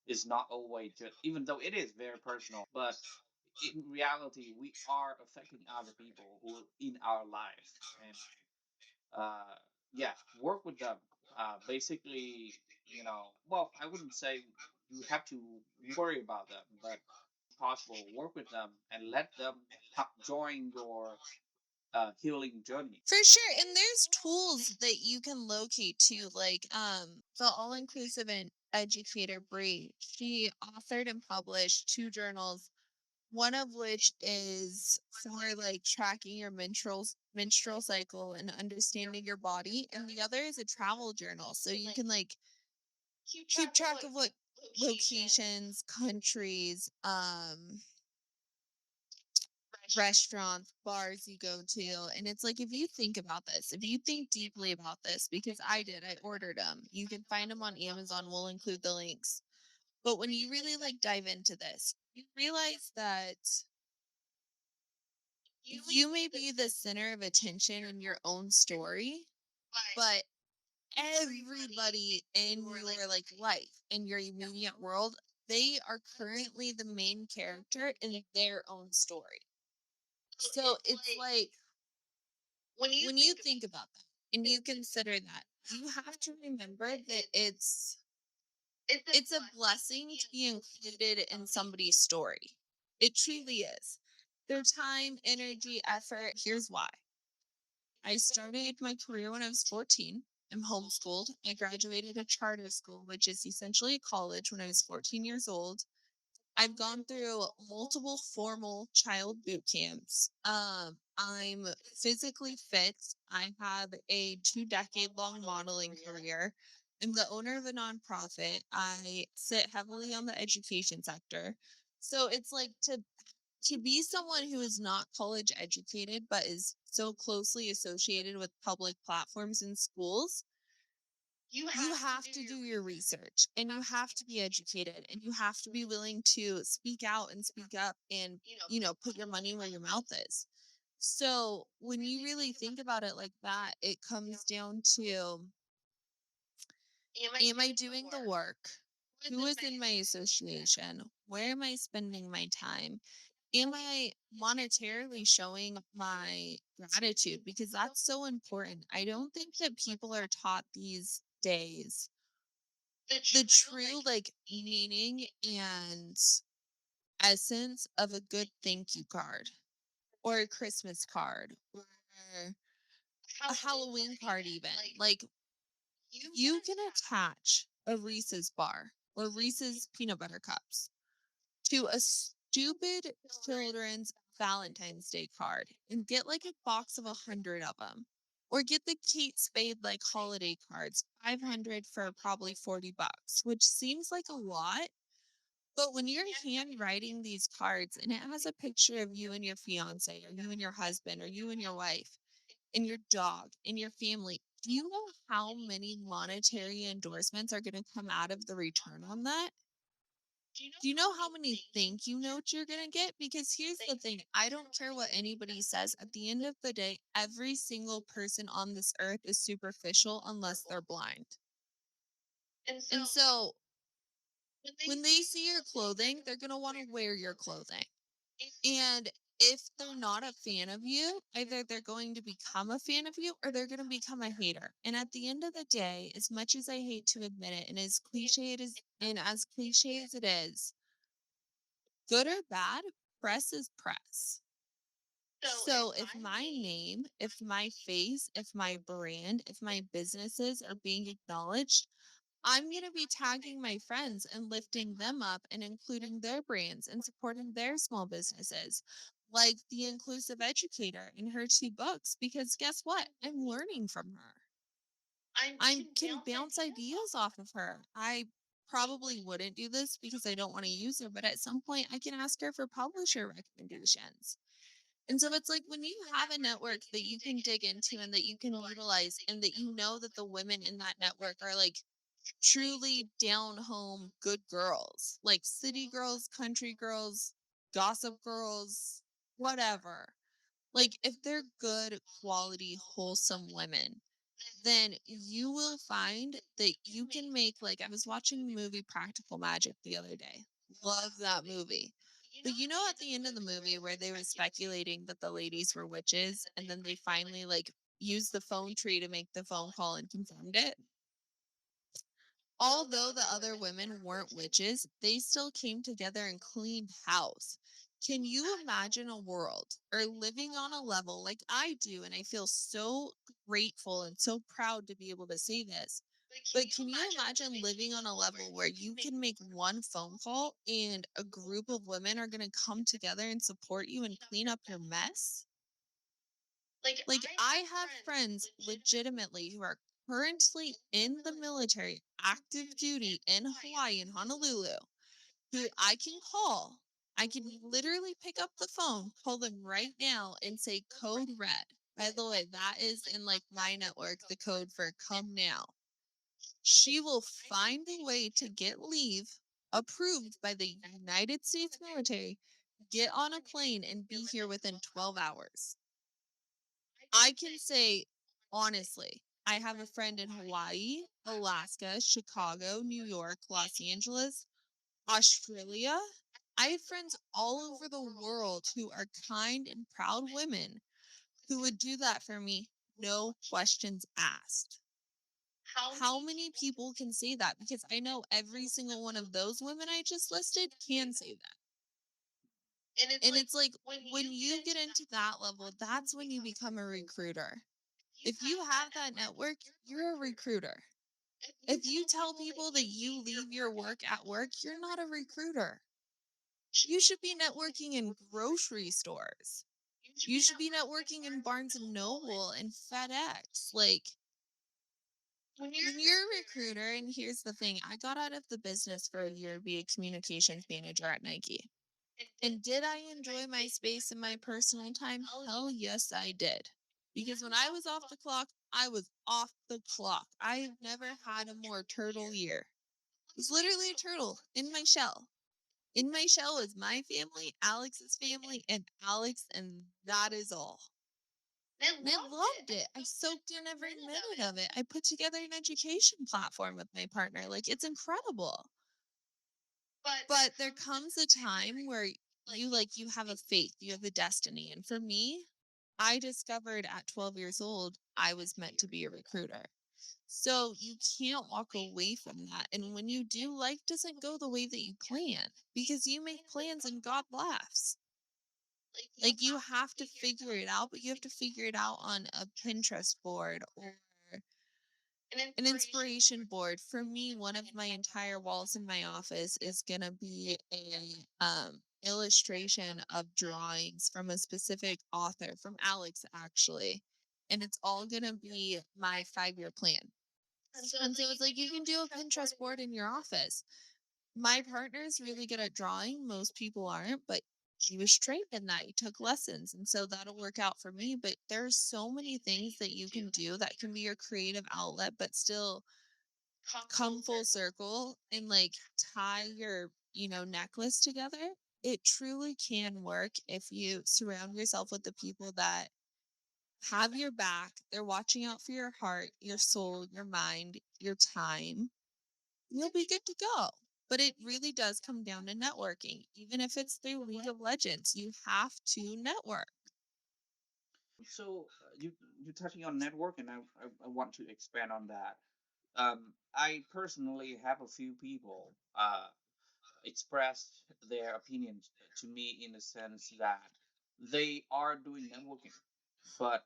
[SPEAKER 1] is not always just, even though it is very personal, but in reality, we are affecting other people who are in our lives, and uh, yeah, work with them. Basically, well, I wouldn't say you have to worry about them, but possible, work with them and let them join your healing journey.
[SPEAKER 3] For sure. And there's tools that you can locate too, like the All Inclusive and Educator Bree. She authored and published two journals, one of which is for like tracking your menstrual cycle and understanding your body, and the other is a travel journal. So you can like keep track of what locations, countries, restaurants, bars you go to. And it's like, if you think about this, if you think deeply about this, because I did, I ordered them. You can find them on Amazon. We'll include the links. But when you really like dive into this, you realize that you may be the center of attention in your own story, but everybody in your like life, in your immediate world, they are currently the main character in their own story. So it's like when you think about that and you consider that, you have to remember that it's a blessing to be included in somebody's story. It truly is. Their time, energy, effort. Here's why. I started my career when I was 14. I'm homeschooled. I graduated a charter school, which is essentially a college, when I was 14 years old. I've gone through multiple formal child boot camps. I'm physically fit. I have a 2 decade long modeling career. I'm the owner of a nonprofit. I sit heavily on the education sector. So it's like to be someone who is not college educated but is so closely associated with public platforms and schools, you have to do your research and you have to be educated and you have to be willing to speak out and speak up and put your money where your mouth is. So when you really think about it like that, it comes down to, am I doing the work? Who is in my association? Where am I spending my time? Am I monetarily showing my gratitude? Because that's so important. I don't think that people are taught these days the true like meaning and essence of a good thank you card or a Christmas card or a Halloween card even. Like you can attach a Reese's bar or Reese's peanut butter cups to a stupid children's Valentine's Day card and get like a box of 100 of them. Or get the Kate Spade like holiday cards, 500 for probably $40, which seems like a lot. But when you're handwriting these cards and it has a picture of you and your fiance, or you and your husband, or you and your wife, and your dog, and your family, do you know how many monetary endorsements are going to come out of the return on that? Do you know how many thank you notes you're going to get? Because here's the thing, I don't care what anybody says. At the end of the day, every single person on this earth is superficial unless they're blind. And so when they see your clothing, they're going to want to wear your clothing. And if they're not a fan of you, either they're going to become a fan of you or they're going to become a hater. And at the end of the day, as much as I hate to admit it, and as cliche as it is, good or bad, press is press. So if my name, if my face, if my brand, if my businesses are being acknowledged, I'm going to be tagging my friends and lifting them up and including their brands and supporting their small businesses. like the Inclusive Educator in her 2 books, because guess what? I'm learning from her. I can bounce ideas off of her. I probably wouldn't do this because I don't want to use her, but at some point I can ask her for publisher recommendations. And so it's like when you have a network that you can dig into and that you can utilize, and that you know that the women in that network are like truly down home good girls, like city girls, country girls, gossip girls, whatever. Like if they're good, quality, wholesome women, then you will find that you can make, like, I was watching the movie Practical Magic the other day. Love that movie. But you know, at the end of the movie where they were speculating that the ladies were witches, and then they finally like used the phone tree to make the phone call and confirmed it? Although the other women weren't witches, they still came together and cleaned house. Can you imagine a world or living on a level like I do? And I feel so grateful and so proud to be able to say this. But can you imagine living on a level where you can make one phone call and a group of women are going to come together and support you and clean up your mess? Like, I have friends legitimately who are currently in the military, active duty in Hawaii and Honolulu, who I can call. I can literally pick up the phone, call them right now, and say code red. By the way, that is in like my network, the code for come now. She will find a way to get leave approved by the United States military, get on a plane, and be here within 12 hours. I can say honestly, I have a friend in Hawaii, Alaska, Chicago, New York, Los Angeles, Australia. I have friends all over the world who are kind and proud women who would do that for me, no questions asked. How many people can say that? Because I know every single one of those women I just listed can say that. And it's like when you get into that level, that's when you become a recruiter. If you have that network, you're a recruiter. If you tell people that you leave your work at work, you're not a recruiter. You should be networking in grocery stores. You should be networking in Barnes and Noble and FedEx. Like, when you're a recruiter, and here's the thing, I got out of the business for a year to be a communications manager at Nike. And did I enjoy my space and my personal time? Hell yes, I did. Because when I was off the clock, I was off the clock. I've never had a more turtle year. It was literally a turtle in my shell. In my shell is my family, Alex's family, and Alex, and that is all. And I loved it. I soaked in every minute of it. I put together an education platform with my partner. Like, it's incredible. But there comes a time where you have a faith, you have a destiny. And for me, I discovered at 12 years old, I was meant to be a recruiter. So you can't walk away from that. And when you do, life doesn't go the way that you plan because you make plans and God laughs. Like you have to figure it out, but you have to figure it out on a Pinterest board or an inspiration board. For me, one of my entire walls in my office is gonna be a illustration of drawings from a specific author, from Alex actually. And it's all gonna be my 5-year plan. And so it's like you can do a Pinterest board in your office. My partner's really good at drawing. Most people aren't, but he was trained in that. He took lessons. And so that'll work out for me. But there's so many things that you can do that can be your creative outlet, but still come full circle and like tie your, necklace together. It truly can work if you surround yourself with the people that have your back. They're watching out for your heart, your soul, your mind, your time. You'll be good to go. But it really does come down to networking. Even if it's through League of Legends, you have to network.
[SPEAKER 1] So you're touching on network, and I want to expand on that. I personally have a few people expressed their opinions to me in the sense that they are doing networking, but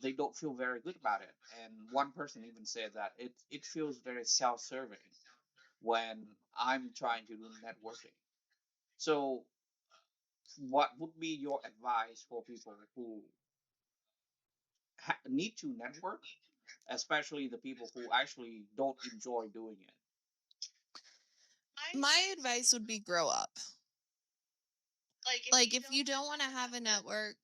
[SPEAKER 1] they don't feel very good about it. And one person even said that it feels very self-serving when I'm trying to do networking. So what would be your advice for people who need to network, especially the people who actually don't enjoy doing it?
[SPEAKER 3] My advice would be grow up. Like, if you don't want to have a network,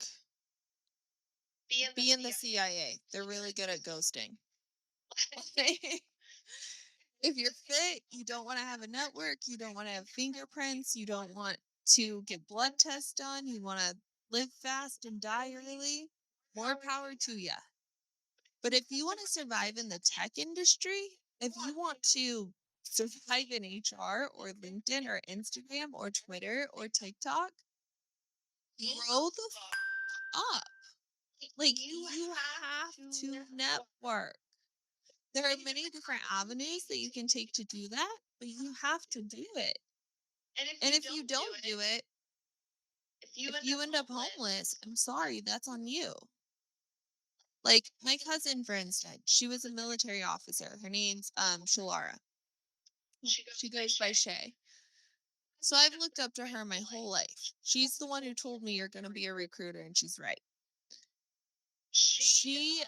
[SPEAKER 3] be in the CIA. They're really good at ghosting. If you're fit, you don't want to have a network, you don't want to have fingerprints, you don't want to get blood tests done, you want to live fast and die early, more power to you. But if you want to survive in the tech industry, if you want to survive in HR or LinkedIn or Instagram or Twitter or TikTok, grow the up. Like, you have to network. There are many different avenues that you can take to do that, but you have to do it. And if you don't do it, if you end up homeless, I'm sorry, that's on you. Like, my cousin, for instance, she was a military officer. Her name's Shalara. She goes by Shay. So I've looked up to her my whole life. She's the one who told me you're going to be a recruiter, and she's right. She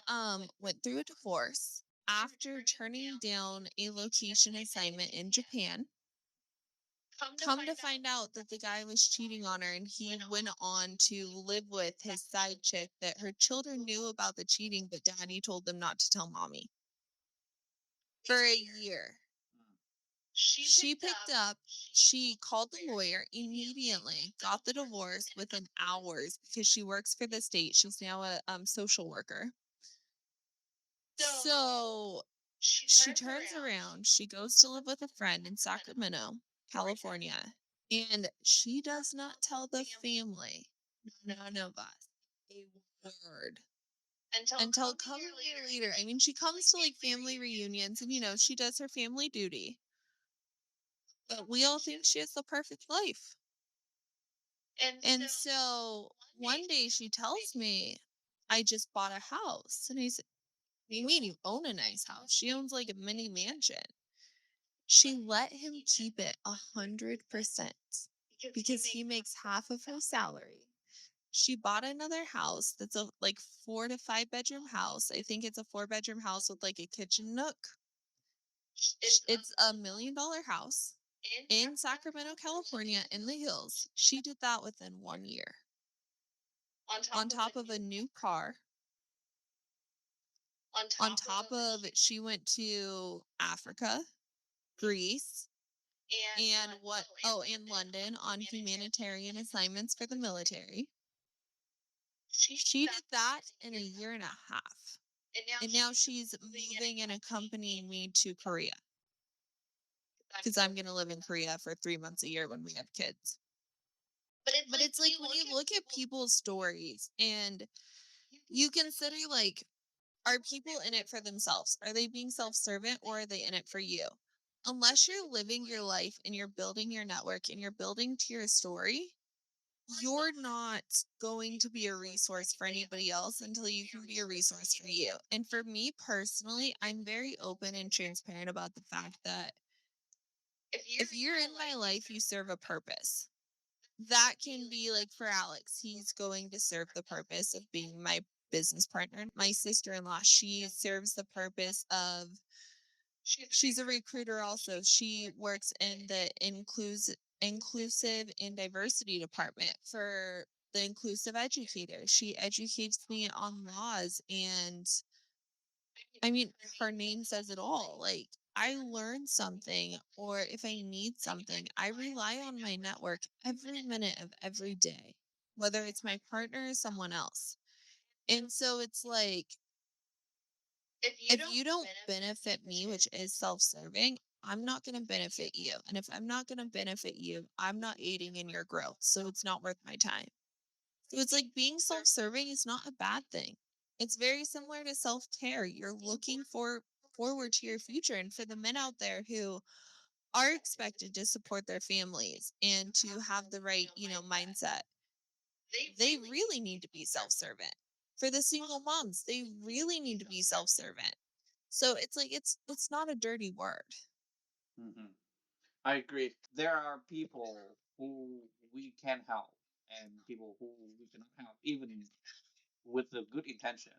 [SPEAKER 3] went through a divorce after turning down a location assignment in Japan. Come to find out that the guy was cheating on her, and he went on to live with his side chick that her children knew about the cheating, but daddy told them not to tell mommy for a year. She picked up, she called the lawyer immediately, got the divorce within hours because she works for the state. She's now a social worker. So she turns around, she goes to live with a friend in Sacramento, California, and she does not tell the family, none of us, a word until come a year later. I mean, she comes to like family reunions and, she does her family duty, but we all think she has the perfect life. And so one day she tells me, I just bought a house. And I said, what do you mean you own a nice house? She owns like a mini mansion. She let him keep it 100% because he makes half of her salary. She bought another house that's a like 4 to 5 bedroom house. I think it's a 4 bedroom house with like a kitchen nook. It's $1 million house in Sacramento, California, in the hills. She did that within 1 year. On top of a new car. On top of it, she went to Africa, Greece, and in London on humanitarian assignments for the military. She did that in a year and a half. And now she's moving and accompanying me to Korea because I'm going to live in Korea for 3 months a year when we have kids. But it's like when you look at people's stories and you consider, like, are people in it for themselves? Are they being self-servant, or are they in it for you? Unless you're living your life and you're building your network and you're building to your story, you're not going to be a resource for anybody else until you can be a resource for you. And for me personally, I'm very open and transparent about the fact that if you're in my life, you serve a purpose. That can be like for Alex, he's going to serve the purpose of being my business partner. My sister-in-law, she serves the purpose of, she's a recruiter also. She works in the inclusive and diversity department for the Inclusive Educator. She educates me on laws, and I mean, her name says it all. Like, I learn something, or if I need something, I rely on my network every minute of every day, whether it's my partner or someone else. And so it's like, if you don't benefit me, which is self-serving, I'm not going to benefit you. And if I'm not going to benefit you, I'm not aiding in your growth. So it's not worth my time. So it's like being self-serving is not a bad thing. It's very similar to self-care. You're looking forward to your future. And for the men out there who are expected to support their families and to have the right, mindset, they really need to be self-servant. For the single moms, they really need to be self-servant. So it's like it's not a dirty word.
[SPEAKER 1] Hmm. I agree. There are people who we can help, and people who we cannot help, even with a good intention.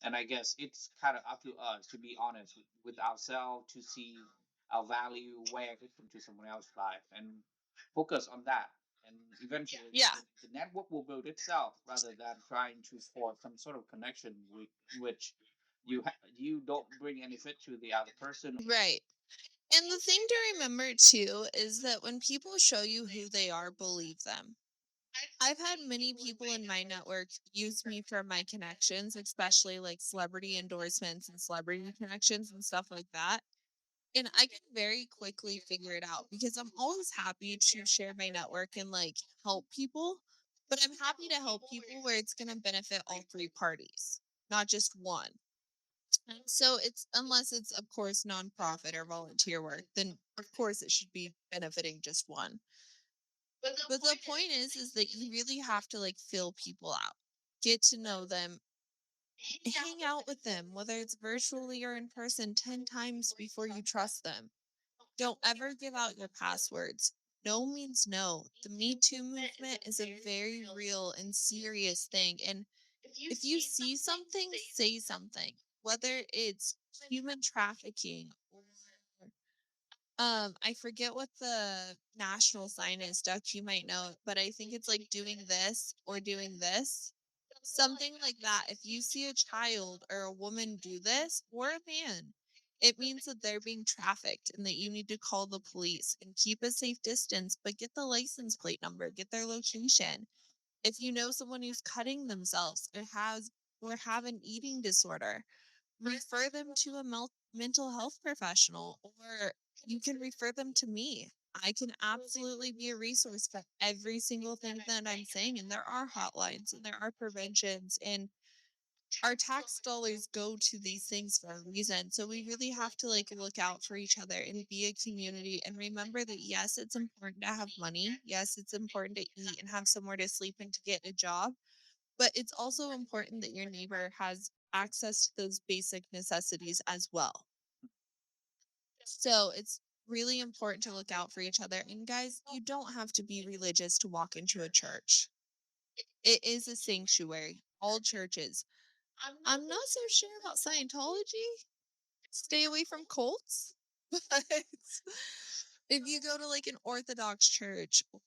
[SPEAKER 1] And I guess it's kind of up to us to be honest with ourselves, to see our value where it comes to someone else's life and focus on that. And eventually,
[SPEAKER 3] Yeah.
[SPEAKER 1] the network will build itself rather than trying to force some sort of connection with which you don't bring any fit to the other person.
[SPEAKER 3] Right. And the thing to remember too is that when people show you who they are, believe them. I've had many people in my network use me for my connections, especially like celebrity endorsements and celebrity connections and stuff like that. And I can very quickly figure it out because I'm always happy to share my network and like help people. But I'm happy to help people where it's going to benefit all three parties, not just one. And so it's, unless it's, of course, nonprofit or volunteer work, then of course it should be benefiting just one. But the point is that you really have to like feel people out, get to know them, hang out with them, whether it's virtually or in person, 10 times before you trust them. Don't ever give out your passwords. No means no. The Me Too movement is a very real and serious thing. And if you see something, say something, whether it's human trafficking or I forget what the national sign is, Duck, you might know, but I think it's like doing this or doing this. Something like that. If you see a child or a woman do this or a man, it means that they're being trafficked and that you need to call the police and keep a safe distance, but get the license plate number, get their location. If you know someone who's cutting themselves or have an eating disorder, refer them to a mental health professional, or you can refer them to me. I can absolutely be a resource for every single thing that I'm saying. And there are hotlines and there are preventions, and our tax dollars go to these things for a reason. So we really have to like look out for each other and be a community and remember that yes, it's important to have money. Yes, it's important to eat and have somewhere to sleep and to get a job. But it's also important that your neighbor has access to those basic necessities as well. So it's really important to look out for each other. And guys, you don't have to be religious to walk into a church. It is a sanctuary. All churches. I'm not so sure about Scientology. Stay away from cults. But if you go to like an Orthodox church or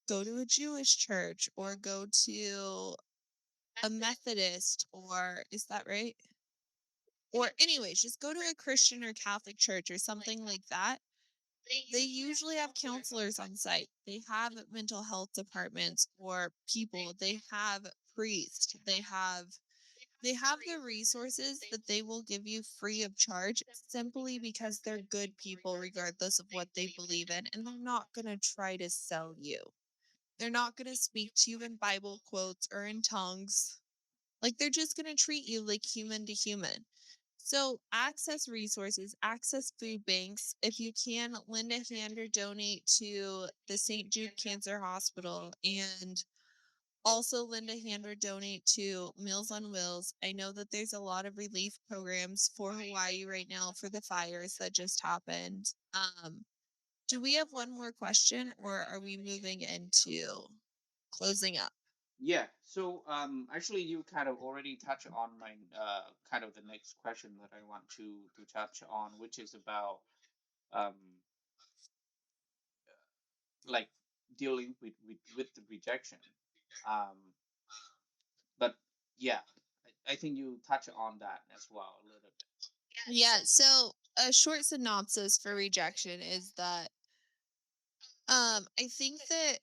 [SPEAKER 3] go to a Jewish church or go to a Methodist, or is that right? Or anyways, just go to a Christian or Catholic church or something like that. They usually have counselors on site. They have mental health departments or people. They have priests. They have the resources that they will give you free of charge simply because they're good people regardless of what they believe in, and they're not going to try to sell you. They're not going to speak to you in Bible quotes or in tongues. Like they're just going to treat you like human to human. So access resources, access food banks. If you can, lend a hand or donate to the St. Jude Cancer Hospital, and also lend a hand or donate to Meals on Wheels. I know that there's a lot of relief programs for Hawaii right now for the fires that just happened. Do we have one more question or are we moving into closing up?
[SPEAKER 1] Yeah. So actually, you kind of already touched on my kind of the next question that I want to touch on, which is about um like dealing with the rejection. Um, but yeah, I think you touch on that as well a little bit.
[SPEAKER 3] Yeah, so a short synopsis for rejection is that I think that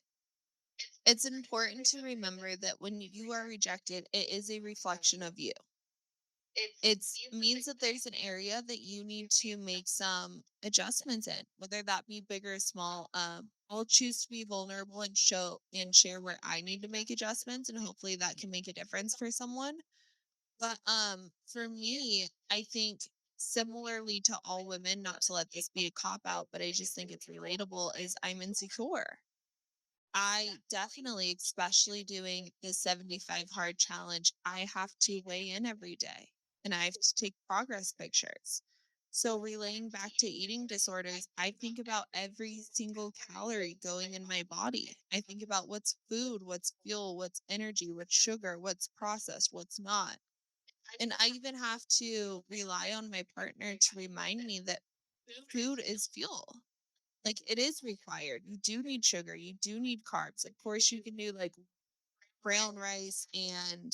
[SPEAKER 3] it's important to remember that when you are rejected, it is a reflection of you. It means that there's an area that you need to make some adjustments in, whether that be big or small. I'll choose to be vulnerable and show and share where I need to make adjustments, and hopefully that can make a difference for someone. But for me, I think similarly to all women, not to let this be a cop out, but I just think it's relatable, is I'm insecure. I definitely, especially doing the 75 hard challenge, I have to weigh in every day and I have to take progress pictures. So, relaying back to eating disorders, I think about every single calorie going in my body. I think about what's food, what's fuel, what's energy, what's sugar, what's processed, what's not. And I even have to rely on my partner to remind me that food is fuel. Like, it is required. You do need sugar, you do need carbs. Of course, you can do like brown rice and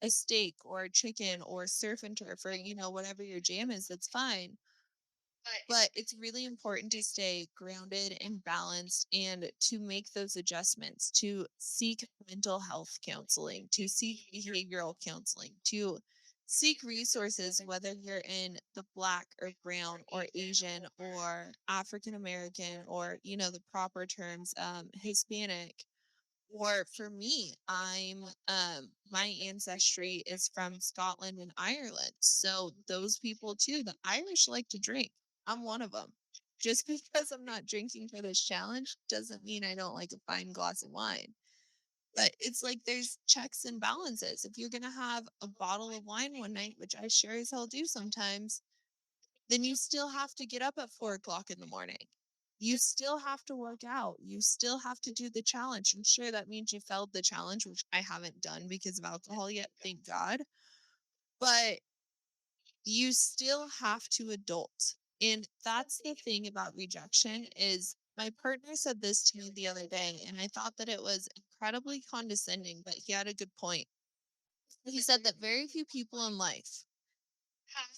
[SPEAKER 3] a steak or chicken or surf and turf or, whatever your jam is, that's fine. But it's really important to stay grounded and balanced and to make those adjustments, to seek mental health counseling, to seek behavioral counseling, to seek resources, whether you're in the Black or Brown or Asian or African American or, the proper terms, Hispanic. Or for me, my ancestry is from Scotland and Ireland. So those people too, the Irish like to drink. I'm one of them. Just because I'm not drinking for this challenge doesn't mean I don't like a fine glass of wine. But it's like there's checks and balances. If you're gonna have a bottle of wine one night, which I sure as hell do sometimes, then you still have to get up at 4 o'clock in the morning. You still have to work out. You still have to do the challenge. I'm sure that means you failed the challenge, which I haven't done because of alcohol yet, thank God. But you still have to adult. And that's the thing about rejection is my partner said this to me the other day, and I thought that it was incredibly condescending, but he had a good point. He said that very few people in life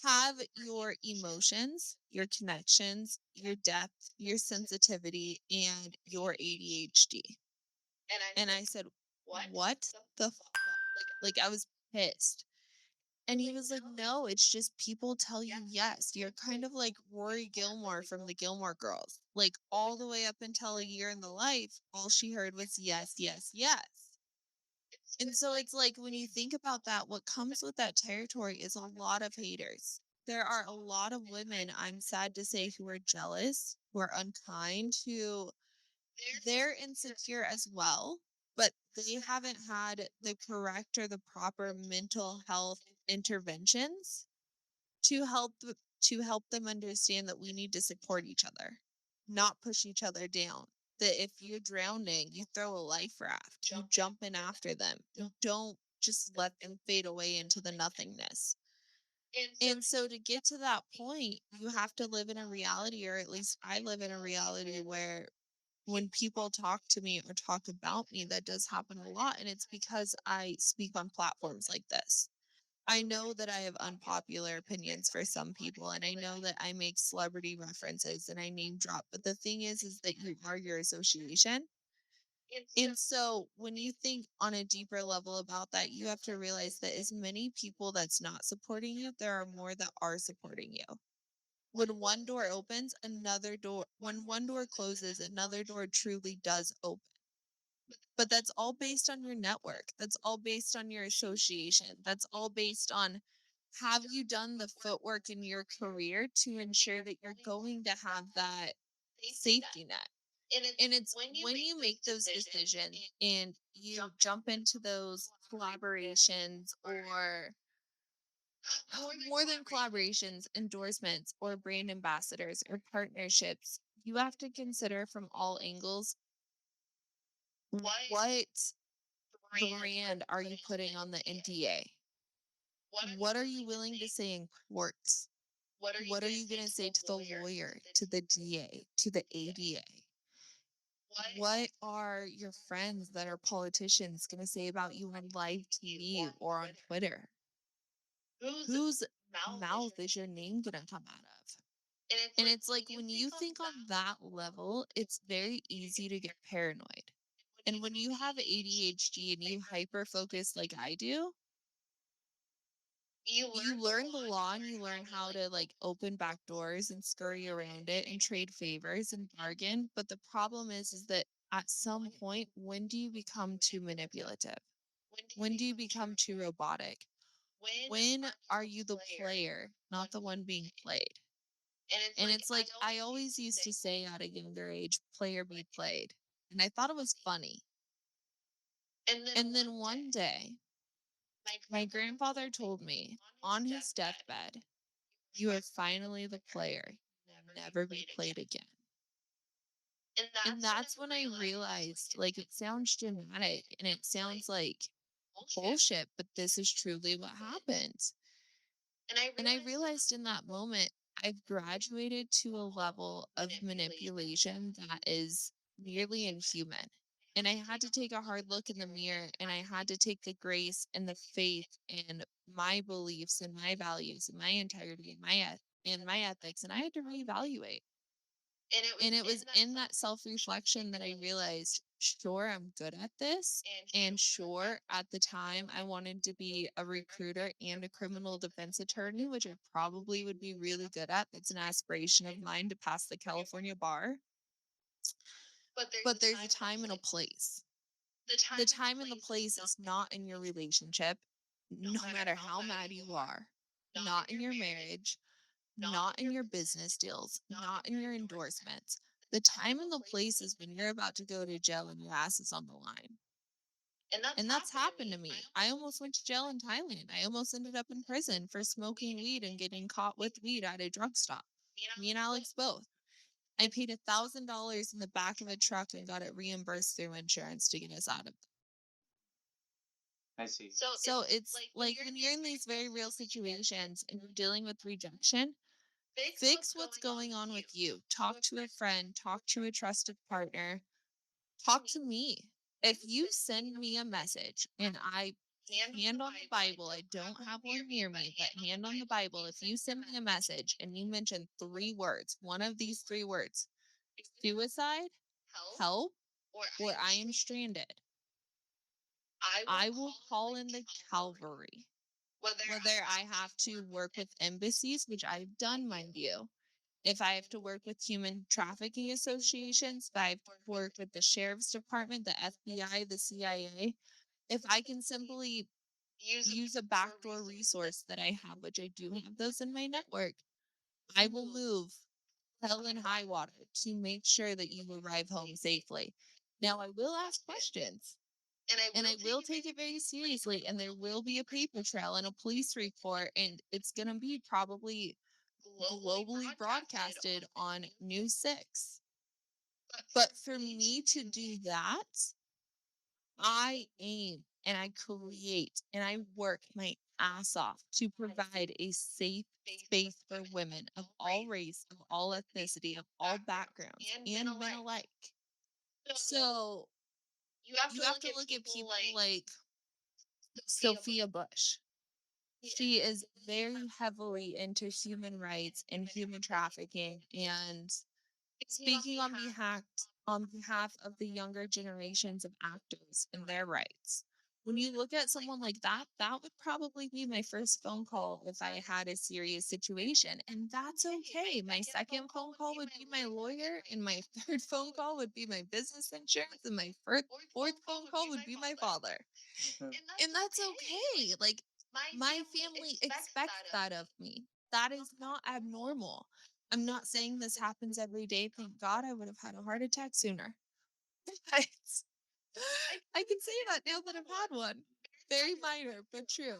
[SPEAKER 3] have your emotions, your connections, your depth, your sensitivity, and your ADHD. And I said, what the fuck? Like, I was pissed. And he was like, no, it's just people tell you yes. You're kind of like Rory Gilmore from the Gilmore Girls. Like, all the way up until a year in the life, all she heard was yes, yes, yes. And so it's like when you think about that, what comes with that territory is a lot of haters. There are a lot of women, I'm sad to say, who are jealous, who are unkind, who they're insecure as well, but they haven't had the correct or the proper mental health interventions to help them understand that we need to support each other, not push each other down. That if you're drowning, you throw a life raft, you jump in after them. You don't just let them fade away into the nothingness. And so to get to that point, you have to live in a reality, or at least I live in a reality where when people talk to me or talk about me, that does happen a lot. And it's because I speak on platforms like this. I know that I have unpopular opinions for some people, and I know that I make celebrity references and I name drop. But the thing is that you are your association. And so when you think on a deeper level about that, you have to realize that as many people that's not supporting you, there are more that are supporting you. When one door opens, another door, when one door closes, another door truly does open. But that's all based on your network. That's all based on your association. That's all based on have you done the footwork in your career to ensure that you're going to have that safety net? And it's when you make those decisions and you jump into those collaborations or more than collaborations, endorsements, or brand ambassadors or partnerships, you have to consider from all angles what brand are you putting on the NDA? What are you willing to say in court? What are you going to say to the lawyer, to the DA, to the ADA? What are your friends that are politicians going to say about you on live TV or on Twitter? Whose mouth is your name going to come out of? And it's like when you think on that level, it's very easy to get paranoid. And when you have ADHD and you hyper focus like I do, you learn the law and you learn how to like open back doors and scurry around it and trade favors and bargain. But the problem is that at some point, when do you become too manipulative? When do you become too robotic? When are you the player, not the one being played? And it's like I always used to say at a younger age, player be played. And I thought it was funny. And then one day, my grandfather told me on his deathbed, You are finally the player. You'll never be played again. And that's when I realized, like, it sounds dramatic and it sounds like bullshit, but this is truly what happened. And I realized in that moment, I've graduated to a level of manipulation that is nearly inhuman. And I had to take a hard look in the mirror and I had to take the grace and the faith and my beliefs and my values and my integrity and my ethics, and I had to reevaluate. And it was in that self reflection that I realized, sure, I'm good at this. And sure, at the time, I wanted to be a recruiter and a criminal defense attorney, which I probably would be really good at. That's an aspiration of mine to pass the California bar. But there's a time and a place. The time and the place is not in your relationship, no matter how mad you are, not in your marriage, not in your business deals, not in your endorsements. The time and the place is when you're about to go to jail and your ass is on the line. And that's happened to me. I almost went to jail in Thailand. I almost ended up in prison for smoking weed and getting caught with weed at a drug stop. Me and Alex both. I paid $1,000 in the back of a truck and got it reimbursed through insurance to get us out of it.
[SPEAKER 1] I see.
[SPEAKER 3] So it's like when you're in these very real situations and you're dealing with rejection, fix what's going on with you. Talk to a friend, talk to a trusted partner, talk to me. If you send me a message and I hand on the Bible, I don't have one near me, but hand on the Bible, if you send me a message and you mention 3 words, one of these 3 words, suicide, help, or I am stranded, I will call in the cavalry. Whether I have to work with embassies, which I've done, mind you, if I have to work with human trafficking associations, if I have to work with the sheriff's department, the FBI, the CIA, if I can simply use a backdoor resource that I have, which I do have those in my network, I will move hell and high water to make sure that you arrive home safely. Now, I will ask questions. And I will take it very seriously. And there will be a paper trail and a police report. And it's going to be probably globally broadcasted on News 6. But for me to do that, I aim and I create and I work my ass off to provide a safe space for women of all race, of all ethnicity, of all backgrounds, and men alike. So you have to look at people like Sophia Bush. She is very heavily into human rights and human trafficking and speaking on behalf of the younger generations of actors and their rights. When you look at someone like that, that would probably be my first phone call if I had a serious situation. And that's okay. My second phone call would be my lawyer, and my third phone call would be my business insurance, and my fourth phone call would be my father. And that's okay. Like, my family expects that of me. That is not abnormal. I'm not saying this happens every day. Thank God I would have had a heart attack sooner. But I can say that now that I've had one. Very minor, but true.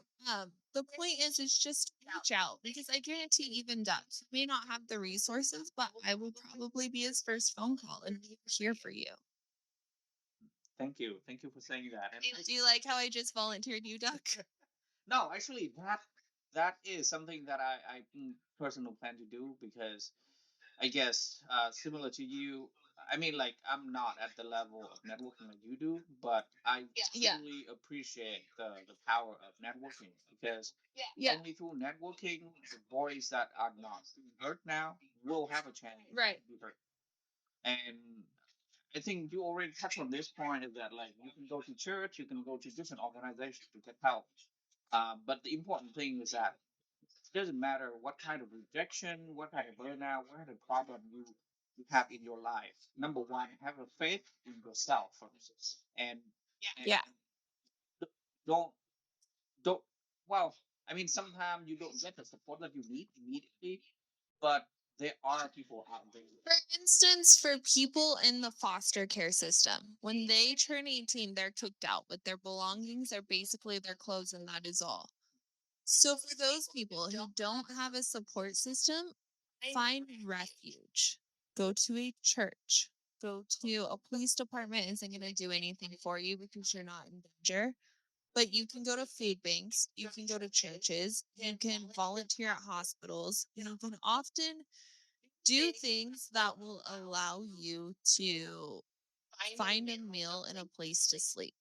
[SPEAKER 3] The point is just reach out because I guarantee even Dutch may not have the resources, but I will probably be his first phone call and be here for you.
[SPEAKER 1] Thank you. Thank you for saying that. And
[SPEAKER 3] Do you like how I just volunteered you, Duck?
[SPEAKER 1] no, actually, that is something that I personally plan to do because I guess similar to you. I mean, like I'm not at the level of networking like you do, but I
[SPEAKER 3] Yeah.
[SPEAKER 1] truly appreciate the power of networking because
[SPEAKER 3] Yeah.
[SPEAKER 1] only through networking, the boys that are not being hurt now will have a chance
[SPEAKER 3] Right.
[SPEAKER 1] to be hurt. And I think you already touched on this point is that like you can go to church, you can go to different organizations to get help. But the important thing is that it doesn't matter what kind of rejection, what kind of burnout, what kind of problem you have in your life. Number one, have a faith in yourself first, and
[SPEAKER 3] Yeah.
[SPEAKER 1] don't don't. Well, I mean, sometimes you don't get the support that you need immediately, but there are people out there.
[SPEAKER 3] For instance, for people in the foster care system, when they turn 18, they're kicked out with their belongings are basically their clothes, and that is all. So, for those people who don't have a support system, find refuge. Go to a church. Go to a police department isn't going to do anything for you because you're not in danger. But you can go to food banks, you can go to churches, you can volunteer at hospitals, you can often do things that will allow you to find a meal and a place to sleep.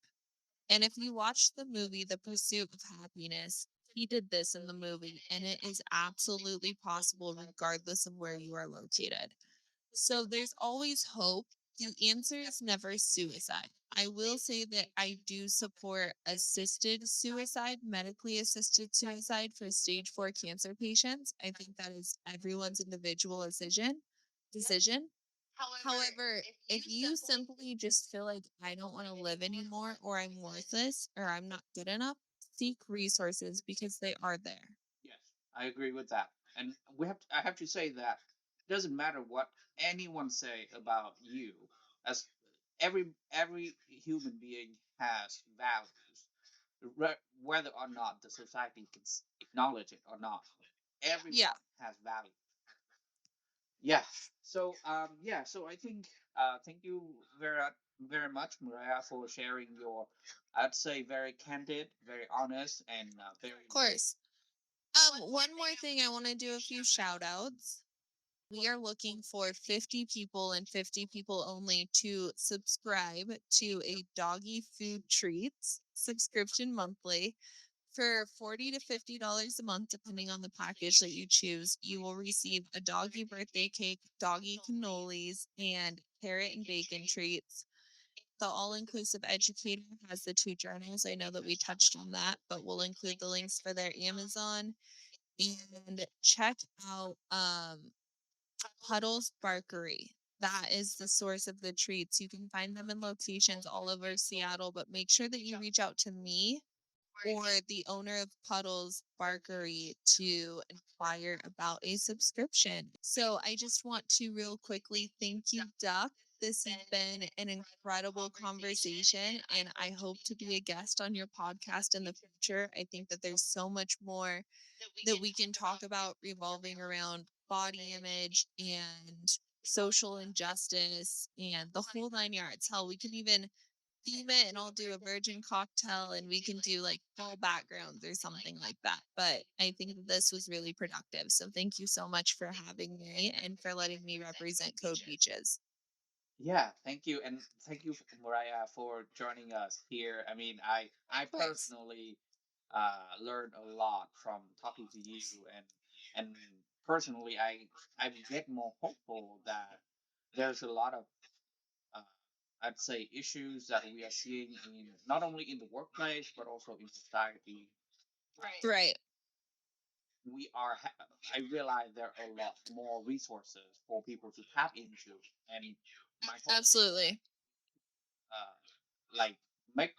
[SPEAKER 3] And if you watch the movie The Pursuit of Happiness, he did this in the movie, and it is absolutely possible regardless of where you are located. So there's always hope. The answer is never suicide. I will say that I do support assisted suicide, medically assisted suicide for stage 4 cancer patients. I think that is everyone's individual decision. However, if you simply just feel like I don't want to live anymore or I'm worthless or I'm not good enough, seek resources because they are there.
[SPEAKER 1] Yes, I agree with that. And I have to say that it doesn't matter what anyone say about you, as every human being has values, whether or not the society can acknowledge it or not.
[SPEAKER 3] Yeah,
[SPEAKER 1] Everyone has value. Yeah. So I think thank you very much, Mariah, for sharing your, I'd say, very candid, very honest, and very
[SPEAKER 3] of course. One more thing, I want to do a few shout outs. We are looking for 50 people and 50 people only to subscribe to a doggy food treats subscription monthly. For $40 to $50 a month, depending on the package that you choose, you will receive a doggy birthday cake, doggy cannolis, and carrot and bacon treats. The All Inclusive Educator has the 2 journals. I know that we touched on that, but we'll include the links for their Amazon. And check out Puddles Barkery. That is the source of the treats. You can find them in locations all over Seattle, but make sure that you reach out to me or the owner of Puddles Barkery to inquire about a subscription. So I just want to real quickly thank you, Duck. This has been an incredible conversation, and I hope to be a guest on your podcast in the future. I think that there's so much more that we can talk about revolving around body image and social injustice and the whole 9 yards. Hell, we can even theme it and I'll do a virgin cocktail and we can do like full backgrounds or something like that. But I think that this was really productive. So thank you so much for having me and for letting me represent Code Beaches.
[SPEAKER 1] Yeah, thank you, and thank you, Mariah, for joining us here. I mean, I
[SPEAKER 3] Of course.
[SPEAKER 1] personally learned a lot from talking to you, and personally, I get more hopeful that there's a lot of uh, I'd say issues that we are seeing in not only in the workplace but also in society.
[SPEAKER 3] Right.
[SPEAKER 1] We are I realize there are a lot more resources for people to tap into, and my hope is that
[SPEAKER 3] Absolutely.
[SPEAKER 1] like make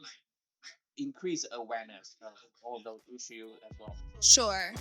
[SPEAKER 1] increase awareness of all those issues as well.
[SPEAKER 3] Sure.